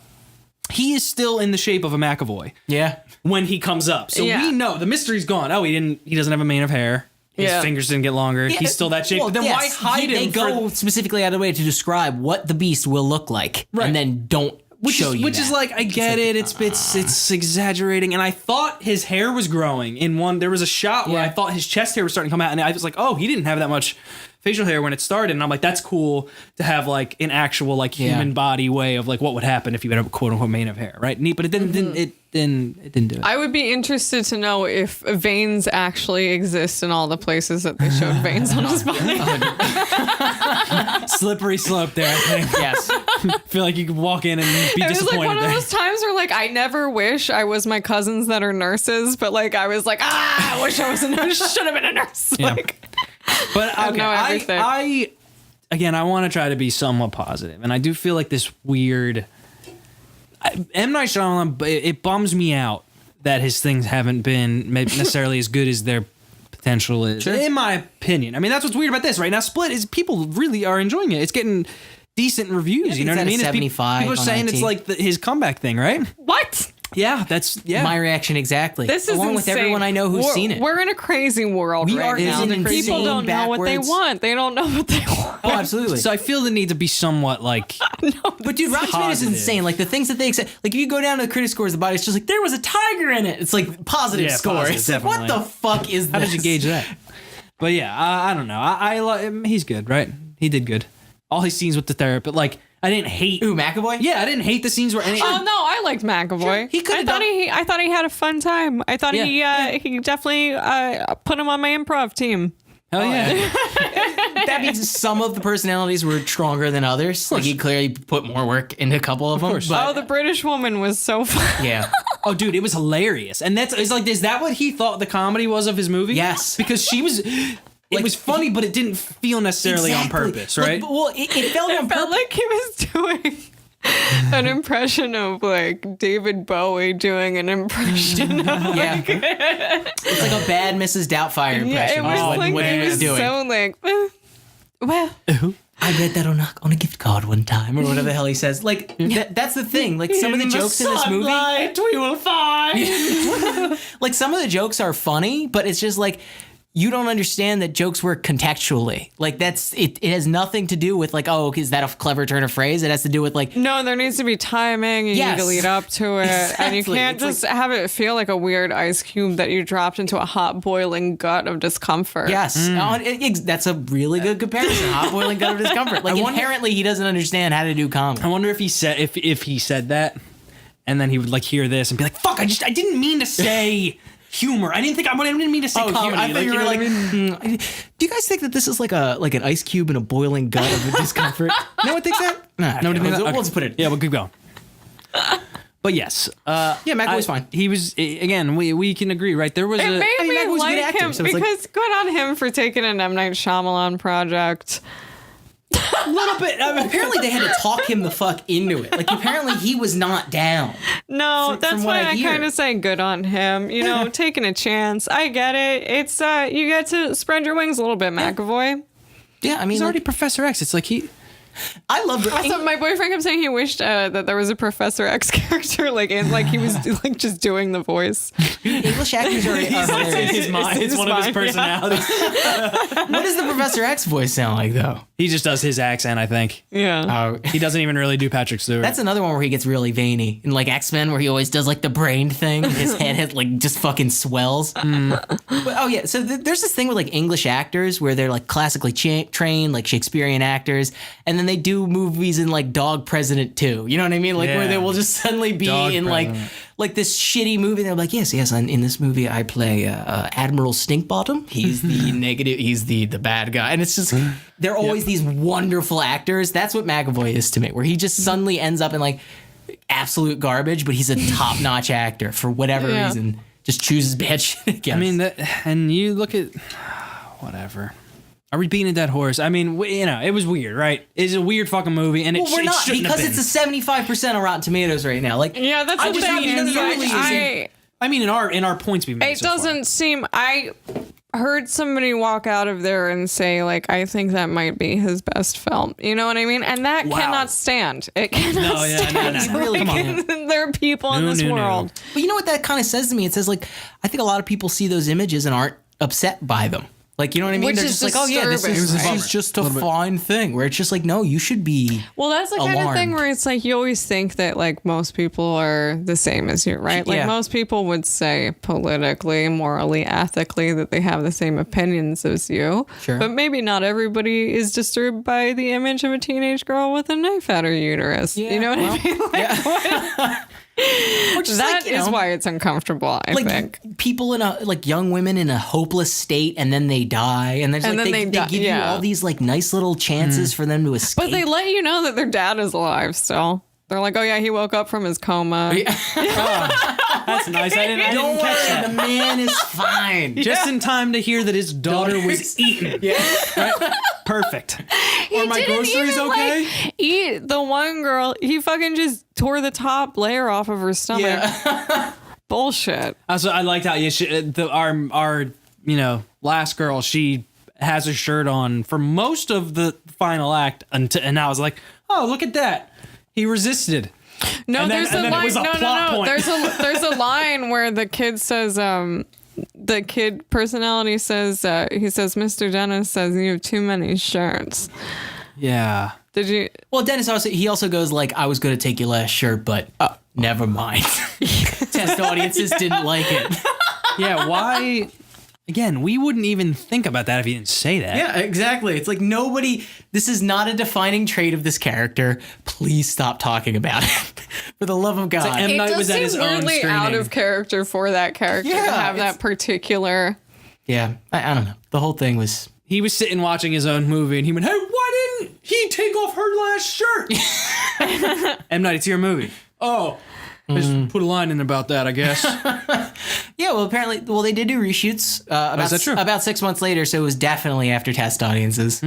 Speaker 1: He is still in the shape of a McAvoy.
Speaker 2: Yeah.
Speaker 1: When he comes up. So we know the mystery's gone. Oh, he doesn't have a mane of hair. His fingers didn't get longer. Yeah, he's still that shape. Well, but then why hide him?
Speaker 2: They go specifically out of the way to describe what the beast will look like. Right. And then don't show you
Speaker 1: Which is I get it. It's exaggerating. And I thought his hair was growing in one. There was a shot where I thought his chest hair was starting to come out. And I was like, oh, he didn't have that much facial hair when it started, and I'm like, that's cool to have an actual human body way of what would happen if you had a quote unquote mane of hair, right? Neat, but it didn't. It didn't do it.
Speaker 3: I would be interested to know if veins actually exist in all the places that they showed veins on his body.
Speaker 1: Slippery slope there, I think. Yes. I feel like you could walk in and be disappointed. It was
Speaker 3: one of those times where I never wish I was my cousins that are nurses, but I was I wish I was a nurse. Should have been a nurse.
Speaker 1: Yeah. But okay, I want to try to be somewhat positive, and I do feel this weird. M. Night Shyamalan, it bums me out that his things haven't been maybe necessarily as good as their potential is, in my opinion. I mean, that's what's weird about this right now. Split is people really are enjoying it. It's getting decent reviews. You know what I mean?
Speaker 2: 75.
Speaker 1: People are saying it's like his comeback thing, right?
Speaker 3: What?
Speaker 1: Yeah, that's
Speaker 2: my reaction exactly.
Speaker 3: This is
Speaker 2: along
Speaker 3: insane.
Speaker 2: with everyone I know who's seen it.
Speaker 3: We're in a crazy world right now. People don't know what they want. They don't know what they want.
Speaker 2: Oh, absolutely.
Speaker 1: So I feel the need to be somewhat like.
Speaker 2: But dude, Rotten Tomatoes is insane. Like the things that they accept. Like if you go down to the critic scores, the body's just like there was a tiger in it. It's like positive score.
Speaker 1: Positive,
Speaker 2: it's like, what the fuck is this?
Speaker 1: How did you gauge that? But yeah, I don't know. I he's good, right? He did good. All his scenes with the therapist, like I didn't hate.
Speaker 2: Ooh, McAvoy?
Speaker 1: Yeah, I didn't hate the scenes where.
Speaker 3: Oh no, I liked McAvoy.
Speaker 2: Sure. He could.
Speaker 3: I thought he had a fun time. I thought he definitely put him on my improv team.
Speaker 1: Hell yeah.
Speaker 2: That means some of the personalities were stronger than others. Like he clearly put more work into a couple of them.
Speaker 3: But, the British woman was so fun.
Speaker 2: Yeah.
Speaker 1: Oh, dude, it was hilarious. And it's like, is that what he thought the comedy was of his movie?
Speaker 2: Yes.
Speaker 1: Because she was. It was funny, but it didn't feel necessarily on purpose, right?
Speaker 2: Like, well, it felt on purpose.
Speaker 3: Felt like he was doing an impression of like David Bowie doing an impression of
Speaker 2: it's like a bad Mrs. Doubtfire impression.
Speaker 3: Yeah, it was like
Speaker 2: what
Speaker 3: he was
Speaker 2: doing.
Speaker 3: so like well
Speaker 2: I read that on a gift card one time, or whatever the hell he says. Like that's the thing. Like some of the jokes in this movie,
Speaker 3: we will find.
Speaker 2: like some of the jokes are funny, but it's just like you don't understand that jokes work contextually. Like that's it. It has nothing to do with like, oh, is that a clever turn of phrase? It has to do with like,
Speaker 3: no, there needs to be timing. You need to lead up to it, and you can't just have it feel like a weird ice cube that you dropped into a hot boiling gut of discomfort.
Speaker 2: Yes, that's a really good comparison. Hot boiling gut of discomfort. Like inherently, he doesn't understand how to do comedy.
Speaker 1: I wonder if he said if he said that, and then he would like hear this and be like, "Fuck! I didn't mean to say." Humor. I didn't mean to say comedy.
Speaker 2: I thought you were like, do you guys think that this is like an ice cube in a boiling gut of discomfort? No one thinks that?
Speaker 1: No,
Speaker 2: we'll just put it.
Speaker 1: Yeah, we'll keep going. But yes.
Speaker 2: McAvoy's fine.
Speaker 1: He was, again, we can agree, right? There was
Speaker 3: it made me
Speaker 2: McAvoy's a good
Speaker 3: like
Speaker 2: actor,
Speaker 3: him
Speaker 2: so it's
Speaker 3: because good on him for taking an M. Night Shyamalan project.
Speaker 2: A little bit. Apparently they had to talk him the fuck into it. Like apparently he was not down.
Speaker 3: No, that's why I kind of say good on him. You know, taking a chance. I get it. It's you get to spread your wings a little bit, McAvoy.
Speaker 2: Yeah, I mean
Speaker 1: he's already Professor X. It's like
Speaker 2: I love it.
Speaker 3: Also, my boyfriend kept saying he wished that there was a Professor X character, like he was like just doing the voice.
Speaker 2: English actors are hilarious.
Speaker 1: His mind. It's one of his personalities.
Speaker 2: What does the Professor X voice sound like, though?
Speaker 1: He just does his accent, I think.
Speaker 3: Yeah.
Speaker 1: He doesn't even really do Patrick Stewart.
Speaker 2: That's another one where he gets really veiny. In like X-Men, where he always does like the brain thing. His head like just fucking swells. But, so there's this thing with like English actors where they're like classically trained, like Shakespearean actors, and then they do movies in like Dog President 2. You know what I mean? Like where they will just suddenly be
Speaker 1: Dog
Speaker 2: in
Speaker 1: President.
Speaker 2: like this shitty movie. They're like, yes, in this movie I play Admiral Stinkbottom. He's the negative. He's the bad guy, and it's just they're always these wonderful actors. That's what McAvoy is to me, where he just suddenly ends up in like absolute garbage, but he's a top-notch actor for whatever reason. Just chooses bad shit. I
Speaker 1: mean, and you look at whatever. Are we beating a dead horse? I mean, it was weird, right? It's a weird fucking movie, and
Speaker 2: we're not because it's a 75% on Rotten Tomatoes right now. Like,
Speaker 3: yeah, that's the thing.
Speaker 1: I mean, in our points we've made.
Speaker 3: It doesn't seem. I heard somebody walk out of there and say, like, I think that might be his best film. You know what I mean? And that cannot stand. It cannot stand.
Speaker 2: No. Really, come on.
Speaker 3: There are people in this world.
Speaker 2: But you know what that kind of says to me? It says, like, I think a lot of people see those images and aren't upset by them. Like, you know what I mean?
Speaker 3: Which
Speaker 2: They're
Speaker 3: is
Speaker 2: just like, oh yeah, this is just a fine thing. Where it's just like, no, you should be.
Speaker 3: Well, that's the kind of thing where it's like you always think that like most people are the same as you, right? Like most people would say politically, morally, ethically that they have the same opinions as you.
Speaker 2: Sure.
Speaker 3: But maybe not everybody is disturbed by the image of a teenage girl with a knife at her uterus. Yeah, you know what I mean? Like, what? That like, is why it's uncomfortable, I think.
Speaker 2: People in young women in a hopeless state, and then they die, and there's like they give you all these like nice little chances for them to escape.
Speaker 3: But they let you know that their dad is alive still. They're like, oh yeah, he woke up from his coma.
Speaker 1: That's nice. I didn't catch that.
Speaker 2: The man is fine.
Speaker 1: Just in time to hear that his daughter was eaten.
Speaker 2: Yeah.
Speaker 1: Right? Perfect.
Speaker 3: He
Speaker 1: Are my
Speaker 3: didn't
Speaker 1: groceries
Speaker 3: even,
Speaker 1: okay?
Speaker 3: like, eat the one girl. He fucking just tore the top layer off of her stomach. Bullshit.
Speaker 1: Also, I liked how our last girl, she has her shirt on for most of the final act, and I was like, oh, look at that. He resisted.
Speaker 3: No,
Speaker 1: And then-
Speaker 3: there's
Speaker 1: and
Speaker 3: a
Speaker 1: then it
Speaker 3: line.
Speaker 1: was a
Speaker 3: No,
Speaker 1: plot
Speaker 3: no, no.
Speaker 1: point.
Speaker 3: There's a line where the kid says, the kid personality says, he says, Mr. Dennis says you have too many shirts.
Speaker 1: Yeah.
Speaker 3: Did you?
Speaker 2: Well, Dennis also goes like, I was going to take your last shirt, but never mind. Test audiences didn't like it.
Speaker 1: Yeah, why? Again, we wouldn't even think about that if you didn't say that.
Speaker 2: Yeah, exactly. It's like this is not a defining trait of this character. Please stop talking about it. For the love of God.
Speaker 1: M.
Speaker 3: It
Speaker 1: Night
Speaker 3: does
Speaker 1: was at
Speaker 3: seem
Speaker 1: his own
Speaker 3: weirdly out
Speaker 1: screening.
Speaker 3: of character for that character to
Speaker 2: Yeah,
Speaker 3: have that particular.
Speaker 2: Yeah, I don't know. The whole thing was...
Speaker 1: He was sitting watching his own movie, and he went, hey, why didn't he take off her last shirt? M. Night, it's your movie. Oh. I just put a line in about that, I guess.
Speaker 2: Yeah, well, apparently... Well, they did do reshoots
Speaker 1: is that true?
Speaker 2: about 6 months later, so it was definitely after test audiences.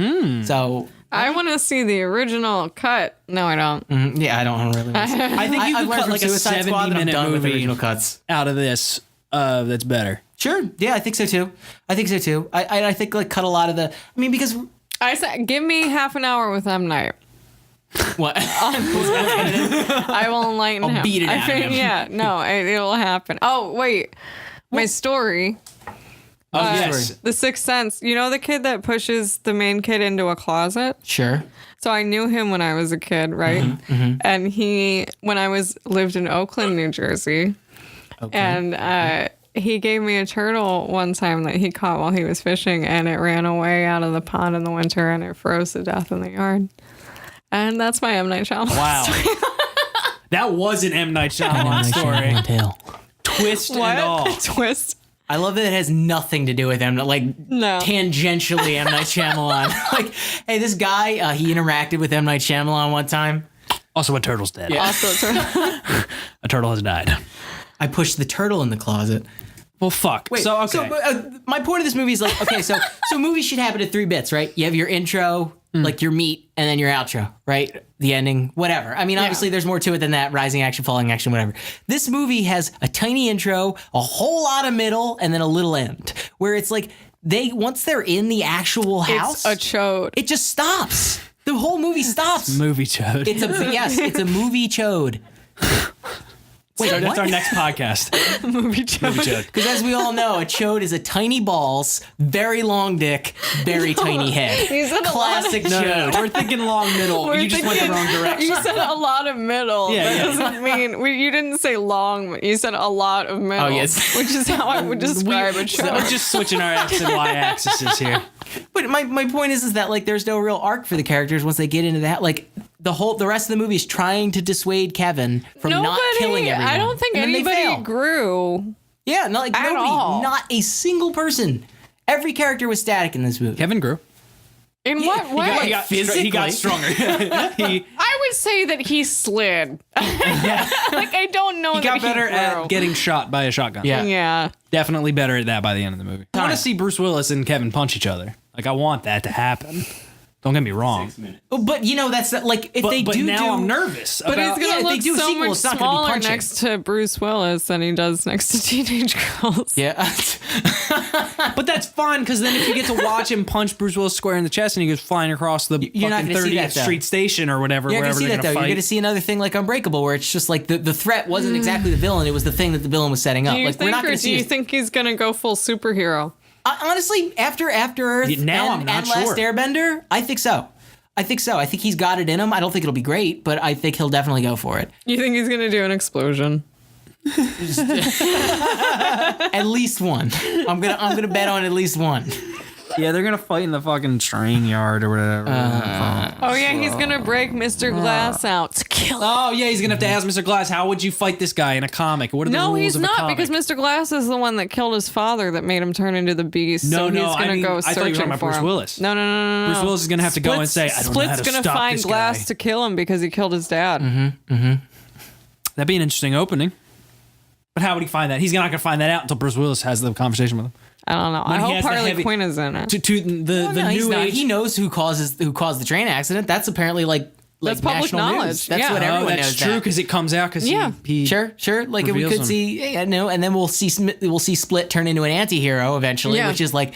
Speaker 2: So...
Speaker 3: I want to see the original cut. No, I don't.
Speaker 2: Yeah, I don't really...
Speaker 1: I think you
Speaker 2: I've
Speaker 1: could
Speaker 2: learned
Speaker 1: cut
Speaker 2: from
Speaker 1: like a
Speaker 2: Suicide Squad that I'm
Speaker 1: 70-minute
Speaker 2: done with
Speaker 1: movie
Speaker 2: original cuts.
Speaker 1: out of this that's better.
Speaker 2: Sure. Yeah, I think so too. I think like cut a lot of the... I mean, because...
Speaker 3: I said, give me half an hour with M. Night.
Speaker 2: What?
Speaker 3: I will enlighten him.
Speaker 2: beat it
Speaker 3: I
Speaker 2: out of
Speaker 3: think,
Speaker 2: him.
Speaker 3: yeah, no, it'll happen. Oh, wait. My story.
Speaker 1: Oh, yes.
Speaker 3: The Sixth Sense. You know the kid that pushes the main kid into a closet?
Speaker 2: Sure.
Speaker 3: So I knew him when I was a kid, right? And when I lived in Oakland, New Jersey, and he gave me a turtle one time that he caught while he was fishing, and it ran away out of the pond in the winter, and it froze to death in the yard. And that's my M. Night Shyamalan
Speaker 1: Wow.
Speaker 3: story.
Speaker 1: That was an M. Night Shyamalan story. Twist
Speaker 3: What?
Speaker 1: and all.
Speaker 3: Twist.
Speaker 2: I love that it has nothing to do with him. Like,
Speaker 3: No.
Speaker 2: tangentially M. Night Shyamalan. Like, hey, this guy, he interacted with M. Night Shyamalan one time.
Speaker 1: Also, a turtle's dead.
Speaker 3: Also,
Speaker 1: A turtle has died.
Speaker 2: I pushed the turtle in the closet.
Speaker 1: Well, fuck.
Speaker 2: Wait,
Speaker 1: so, okay.
Speaker 2: my point of this movie is like, okay, so movies should happen in 3 bits, right? You have your intro, like your meat, and then your outro, right? The ending, whatever. I mean, obviously there's more to it than that. Rising action, falling action, whatever. This movie has a tiny intro, a whole lot of middle, and then a little end, where it's like once they're in the actual house,
Speaker 3: it's a chode.
Speaker 2: it just stops. The whole movie stops.
Speaker 1: Movie chode.
Speaker 2: It's a movie chode. Wait,
Speaker 1: So that's
Speaker 2: what?
Speaker 1: our next podcast.
Speaker 3: Movie chode.
Speaker 1: Movie chode.
Speaker 2: Because as we all know, a chode is a tiny balls, very long dick, very tiny head.
Speaker 3: You said a lot of-
Speaker 2: Classic chode.
Speaker 1: We're thinking long middle. You just went the wrong direction.
Speaker 3: You said a lot of middle.
Speaker 1: Yeah,
Speaker 3: that
Speaker 1: yeah.
Speaker 3: doesn't mean you didn't say long. You said a lot of middle.
Speaker 2: Oh, yes.
Speaker 3: Which is how I would describe a
Speaker 1: We're
Speaker 3: chode.
Speaker 1: just switching our X and Y axes here.
Speaker 2: But my point is that like there's no real arc for the characters once they get into that. Like the rest of the movie is trying to dissuade Kevin from not killing everyone.
Speaker 3: I don't think
Speaker 2: And then they
Speaker 3: anybody
Speaker 2: fail.
Speaker 3: grew.
Speaker 2: Yeah, not like
Speaker 3: at
Speaker 2: nobody,
Speaker 3: all.
Speaker 2: not a single person. Every character was static in this movie.
Speaker 1: Kevin grew.
Speaker 3: In what way?
Speaker 1: He got
Speaker 2: physically.
Speaker 1: stronger. He
Speaker 3: I would say that he slid. Like I don't know.
Speaker 1: got better
Speaker 3: grew.
Speaker 1: at getting shot by a shotgun.
Speaker 2: Yeah.
Speaker 3: Yeah.
Speaker 1: Definitely better at that by the end of the movie. I want to see Bruce Willis and Kevin punch each other. Like, I want that to happen. Don't get me wrong.
Speaker 2: But you know that's like if they
Speaker 1: but
Speaker 2: do
Speaker 1: now
Speaker 2: do.
Speaker 1: I'm nervous.
Speaker 3: But
Speaker 1: about,
Speaker 3: he's
Speaker 2: yeah,
Speaker 3: gonna
Speaker 2: if they
Speaker 3: look
Speaker 2: do a
Speaker 3: so
Speaker 2: sequel,
Speaker 3: much
Speaker 2: it's not gonna be
Speaker 3: smaller
Speaker 2: punching.
Speaker 3: next to Bruce Willis than he does next to teenage girls.
Speaker 2: Yeah.
Speaker 1: But that's fun because then if you get to watch him punch Bruce Willis square in the chest and he goes flying across the
Speaker 2: You're not
Speaker 1: fucking
Speaker 2: gonna see
Speaker 1: 30th
Speaker 2: that, though.
Speaker 1: Street Station or whatever,
Speaker 2: You're not
Speaker 1: wherever
Speaker 2: gonna see
Speaker 1: they're
Speaker 2: that
Speaker 1: gonna
Speaker 2: though.
Speaker 1: fight.
Speaker 2: You're gonna see another thing like Unbreakable, where it's just like the threat wasn't exactly the villain; it was the thing that the villain was setting up.
Speaker 3: Do you
Speaker 2: Like we're
Speaker 3: think,
Speaker 2: not
Speaker 3: or
Speaker 2: gonna
Speaker 3: do
Speaker 2: see.
Speaker 3: you think he's gonna go full superhero?
Speaker 2: Honestly, after Earth
Speaker 1: Now
Speaker 2: and,
Speaker 1: I'm not
Speaker 2: and Last
Speaker 1: sure.
Speaker 2: Airbender, I think so. I think he's got it in him. I don't think it'll be great, but I think he'll definitely go for it.
Speaker 3: You think he's gonna do an explosion?
Speaker 2: At least one. I'm gonna bet on at least one.
Speaker 1: Yeah, they're gonna fight in the fucking train yard or whatever.
Speaker 3: Oh yeah, he's gonna break Mr. Glass out to kill him.
Speaker 1: Oh yeah, he's gonna have to ask Mr. Glass, how would you fight this guy in a comic? What are the
Speaker 3: No,
Speaker 1: rules
Speaker 3: he's
Speaker 1: of a
Speaker 3: not,
Speaker 1: comic?
Speaker 3: because Mr. Glass is the one that killed his father that made him turn into the beast.
Speaker 1: No,
Speaker 3: so
Speaker 1: no,
Speaker 3: he's gonna
Speaker 1: I mean,
Speaker 3: go
Speaker 1: I thought you were
Speaker 3: searching
Speaker 1: talking about
Speaker 3: for
Speaker 1: Bruce
Speaker 3: him.
Speaker 1: Willis.
Speaker 3: No.
Speaker 1: Bruce Willis is gonna have to go and say, I don't know how to
Speaker 3: gonna
Speaker 1: stop
Speaker 3: find
Speaker 1: this
Speaker 3: Glass
Speaker 1: guy.
Speaker 3: to kill him because he killed his dad.
Speaker 1: That'd be an interesting opening. But how would he find that? He's not going to find that out until Bruce Willis has the conversation with him.
Speaker 3: I don't know. I
Speaker 1: When he
Speaker 3: hope
Speaker 1: has the
Speaker 3: Harley
Speaker 1: heavy-
Speaker 3: Quinn is in it.
Speaker 1: To the
Speaker 2: No, he's
Speaker 1: new
Speaker 2: not.
Speaker 1: age.
Speaker 2: He knows who caused the train accident. That's apparently like
Speaker 3: That's public
Speaker 2: national
Speaker 3: knowledge.
Speaker 2: news. That's
Speaker 3: Yeah.
Speaker 2: what
Speaker 3: Oh,
Speaker 2: everyone
Speaker 1: that's
Speaker 2: knows.
Speaker 1: true
Speaker 2: that.
Speaker 1: because it comes out because
Speaker 3: Yeah.
Speaker 1: he
Speaker 2: Sure. Like we
Speaker 1: reveals
Speaker 2: could
Speaker 1: him.
Speaker 2: see, and then we'll see Split turn into an anti-hero eventually,
Speaker 3: Yeah.
Speaker 2: which is like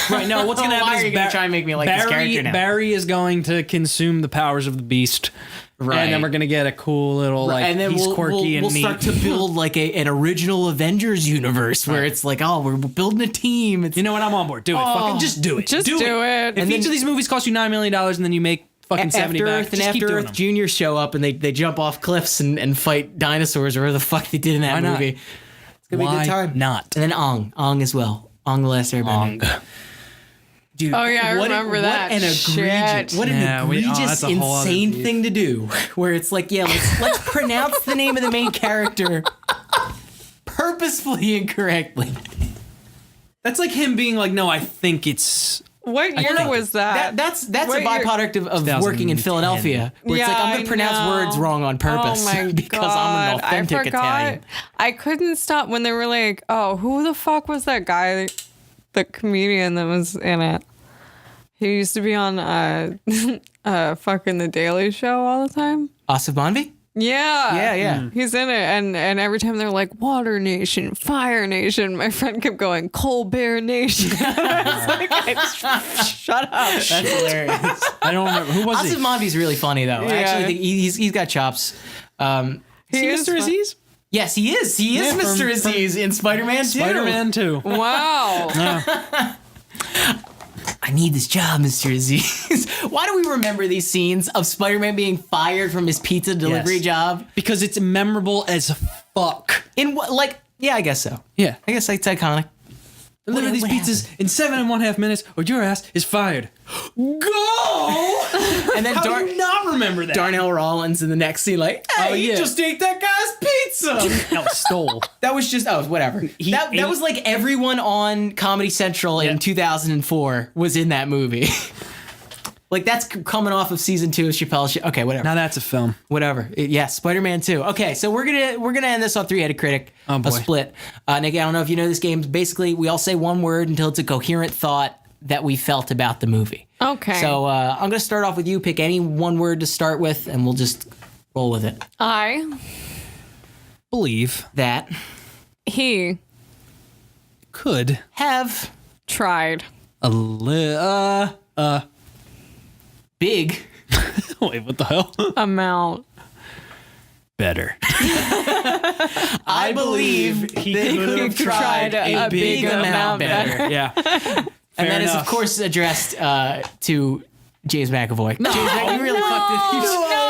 Speaker 1: Right, no, what's going to happen
Speaker 2: Why
Speaker 1: is
Speaker 2: are you gonna try and make me like
Speaker 1: Barry,
Speaker 2: this character now?
Speaker 1: Barry is going to consume the powers of the beast.
Speaker 2: Right.
Speaker 1: And then we're going to get a cool little, like,
Speaker 2: and then
Speaker 1: he's
Speaker 2: we'll
Speaker 1: quirky and neat.
Speaker 2: start to build like an original Avengers universe where it's like, oh, we're building a team. It's
Speaker 1: You know what? I'm on board. Do it. Fucking just do it.
Speaker 3: Just do it.
Speaker 1: If
Speaker 3: And
Speaker 1: each of these movies cost you $9 million and then you make fucking 70
Speaker 2: After
Speaker 1: back,
Speaker 2: Earth and
Speaker 1: just keep
Speaker 2: After
Speaker 1: doing
Speaker 2: Earth
Speaker 1: them.
Speaker 2: Junior show up and they jump off cliffs and fight dinosaurs or whatever the fuck they did in that
Speaker 1: Why not?
Speaker 2: movie. It's gonna be a
Speaker 1: Why
Speaker 2: good time.
Speaker 1: not?
Speaker 2: And then Ong as well. Ong the Last Airbender. Dude,
Speaker 3: Oh, yeah, I remember that.
Speaker 2: What an
Speaker 3: Shit.
Speaker 2: what an
Speaker 1: Yeah,
Speaker 2: egregious,
Speaker 1: that's a whole other
Speaker 2: insane
Speaker 1: beef.
Speaker 2: thing to do. Where it's like, yeah, let's pronounce the name of the main character purposefully incorrectly.
Speaker 1: That's like him being like, no, I think it's...
Speaker 3: What year
Speaker 1: think
Speaker 3: was that?
Speaker 2: That's a
Speaker 3: What year-
Speaker 2: byproduct of working in
Speaker 1: 2010.
Speaker 2: Philadelphia, where it's like I'm
Speaker 3: Yeah,
Speaker 2: gonna pronounce
Speaker 3: I know.
Speaker 2: words wrong on purpose
Speaker 3: Oh my
Speaker 2: because
Speaker 3: God.
Speaker 2: I'm an authentic
Speaker 3: I forgot.
Speaker 2: Italian.
Speaker 3: I couldn't stop when they were like, "Oh, who the fuck was that guy, the comedian that was in it?" He used to be on fucking The Daily Show all the time.
Speaker 2: Asif Manvi?
Speaker 3: Yeah.
Speaker 2: Yeah.
Speaker 3: He's in it, and every time they're like Water Nation, Fire Nation, my friend kept going Colbert Nation. I was like, shut up.
Speaker 2: That's hilarious.
Speaker 1: I don't remember. Who was
Speaker 2: Asif
Speaker 1: he?
Speaker 2: Manvi's really funny though. I
Speaker 3: Yeah.
Speaker 2: actually think he's got chops.
Speaker 1: Is he
Speaker 3: is
Speaker 1: Mr.
Speaker 3: fun.
Speaker 1: Aziz?
Speaker 2: Yes, he is. He is
Speaker 1: Yeah,
Speaker 2: Mr.
Speaker 1: from
Speaker 2: Aziz in Spider-Man 2.
Speaker 1: Spider-Man 2.
Speaker 3: Wow.
Speaker 2: I need this job, Mr. Aziz. Why do we remember these scenes of Spider-Man being fired from his pizza delivery
Speaker 1: Yes.
Speaker 2: job?
Speaker 1: Because it's memorable as fuck.
Speaker 2: In what, like, yeah, I guess so.
Speaker 1: Yeah.
Speaker 2: I guess it's iconic.
Speaker 1: Deliver these
Speaker 2: what
Speaker 1: pizzas in 7.5 minutes or your ass is fired. Go!
Speaker 2: And then
Speaker 1: How do you not remember that?
Speaker 2: Darnell Rollins in the next scene, like, hey,
Speaker 1: Oh,
Speaker 2: you
Speaker 1: yeah.
Speaker 2: just ate that guy's pizza.
Speaker 1: No, stole.
Speaker 2: That was just, whatever. That
Speaker 1: ate-
Speaker 2: was like everyone on Comedy Central in 2004 was in that movie. Like, that's coming off of season 2 of Chappelle's Show. Okay, whatever.
Speaker 1: Now that's a film.
Speaker 2: Whatever. Spider-Man 2. Okay, so we're gonna end this on Three-Headed Critic.
Speaker 1: Oh, boy.
Speaker 2: A split. Nick, I don't know if you know this game. Basically, we all say one word until it's a coherent thought that we felt about the movie.
Speaker 3: Okay.
Speaker 2: So I'm gonna start off with you. Pick any one word to start with, and we'll just roll with it.
Speaker 3: I,
Speaker 1: Believe
Speaker 2: That
Speaker 3: he
Speaker 1: could
Speaker 2: have
Speaker 3: tried.
Speaker 2: big
Speaker 1: wait, what the hell?
Speaker 3: Amount.
Speaker 1: Better.
Speaker 2: I believe
Speaker 1: he
Speaker 2: that
Speaker 1: could
Speaker 2: he
Speaker 1: have
Speaker 3: tried a big amount better.
Speaker 1: Yeah.
Speaker 2: and
Speaker 1: Fair
Speaker 2: that is, of
Speaker 1: enough.
Speaker 2: course, addressed to James McAvoy. No, James McAvoy, you really fucked it. You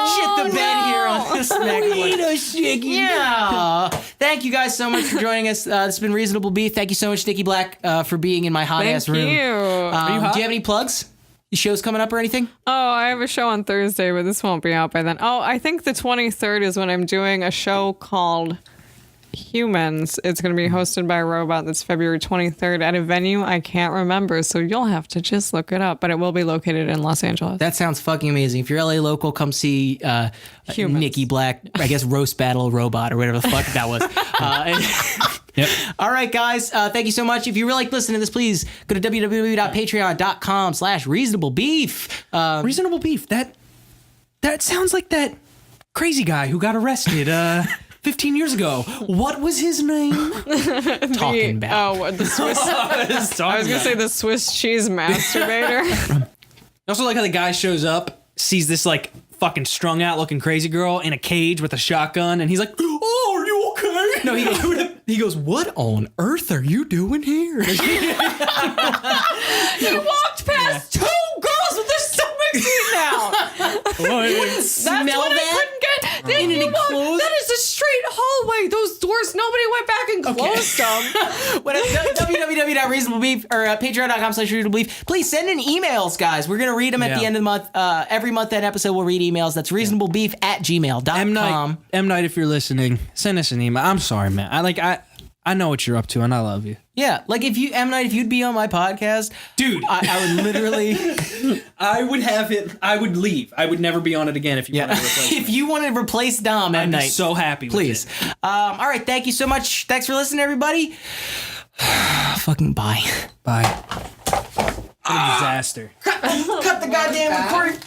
Speaker 2: shit the bed here on this McAvoy. Yeah. Thank you guys so much for joining us. This has been Reasonable Beef. Thank you so much, Nikki Black, for being in my hot
Speaker 3: Thank
Speaker 2: ass room.
Speaker 3: you.
Speaker 1: hot?
Speaker 2: Do you have any plugs? The show's coming up or anything?
Speaker 3: Oh, I have a show on Thursday, but this won't be out by then. Oh, I think the 23rd is when I'm doing a show called Humans. It's going to be hosted by a robot. That's February 23rd at a venue I can't remember, so you'll have to just look it up, but it will be located in Los Angeles.
Speaker 2: That sounds fucking amazing. If you're LA local, come see
Speaker 3: Humans.
Speaker 2: Nikki Black, I guess Roast Battle Robot or whatever the fuck that was.
Speaker 1: Yep.
Speaker 2: All right, guys. Thank you so much. If you really like listening to this, please go to www.patreon.com/reasonablebeef.
Speaker 1: Reasonable beef. That sounds like that crazy guy who got arrested 15 years ago. What was his name?
Speaker 2: Talking about.
Speaker 3: Oh, the Swiss. I was going to say the Swiss Cheese Masturbator.
Speaker 1: Also, like how the guy shows up, sees this like fucking strung out looking crazy girl in a cage with a shotgun, and he's like, "Oh, are you okay?"
Speaker 2: No, he goes, "What on earth are you doing here?"
Speaker 3: He walked past 2 girls with their stomachs eaten out. That's
Speaker 2: Smell
Speaker 3: what
Speaker 2: that?
Speaker 3: I couldn't get. Then
Speaker 2: In an
Speaker 3: you walk,
Speaker 2: enclosed-
Speaker 3: that is a straight hallway. Those doors, nobody went back and closed them.
Speaker 2: www.reasonablebeef or patreon.com/reasonablebeef. Please send in emails, guys. We're going to read them at the
Speaker 1: Yeah.
Speaker 2: end of the month. Every month that episode we'll read emails. That's reasonablebeef@gmail.com.
Speaker 1: M Night, if you're listening, send us an email. I'm sorry, man. I know what you're up to, and I love you.
Speaker 2: Yeah, like if you'd be on my podcast,
Speaker 1: Dude,
Speaker 2: I would literally,
Speaker 1: I would have it. I would leave. I would never be on it again if you wanted to replace
Speaker 2: if you want to replace Dom at
Speaker 1: I'd be
Speaker 2: night,
Speaker 1: so happy.
Speaker 2: please.
Speaker 1: With it.
Speaker 2: All right, thank you so much. Thanks for listening, everybody. Fucking bye.
Speaker 1: Bye. What a disaster.
Speaker 2: Cut the goddamn recording.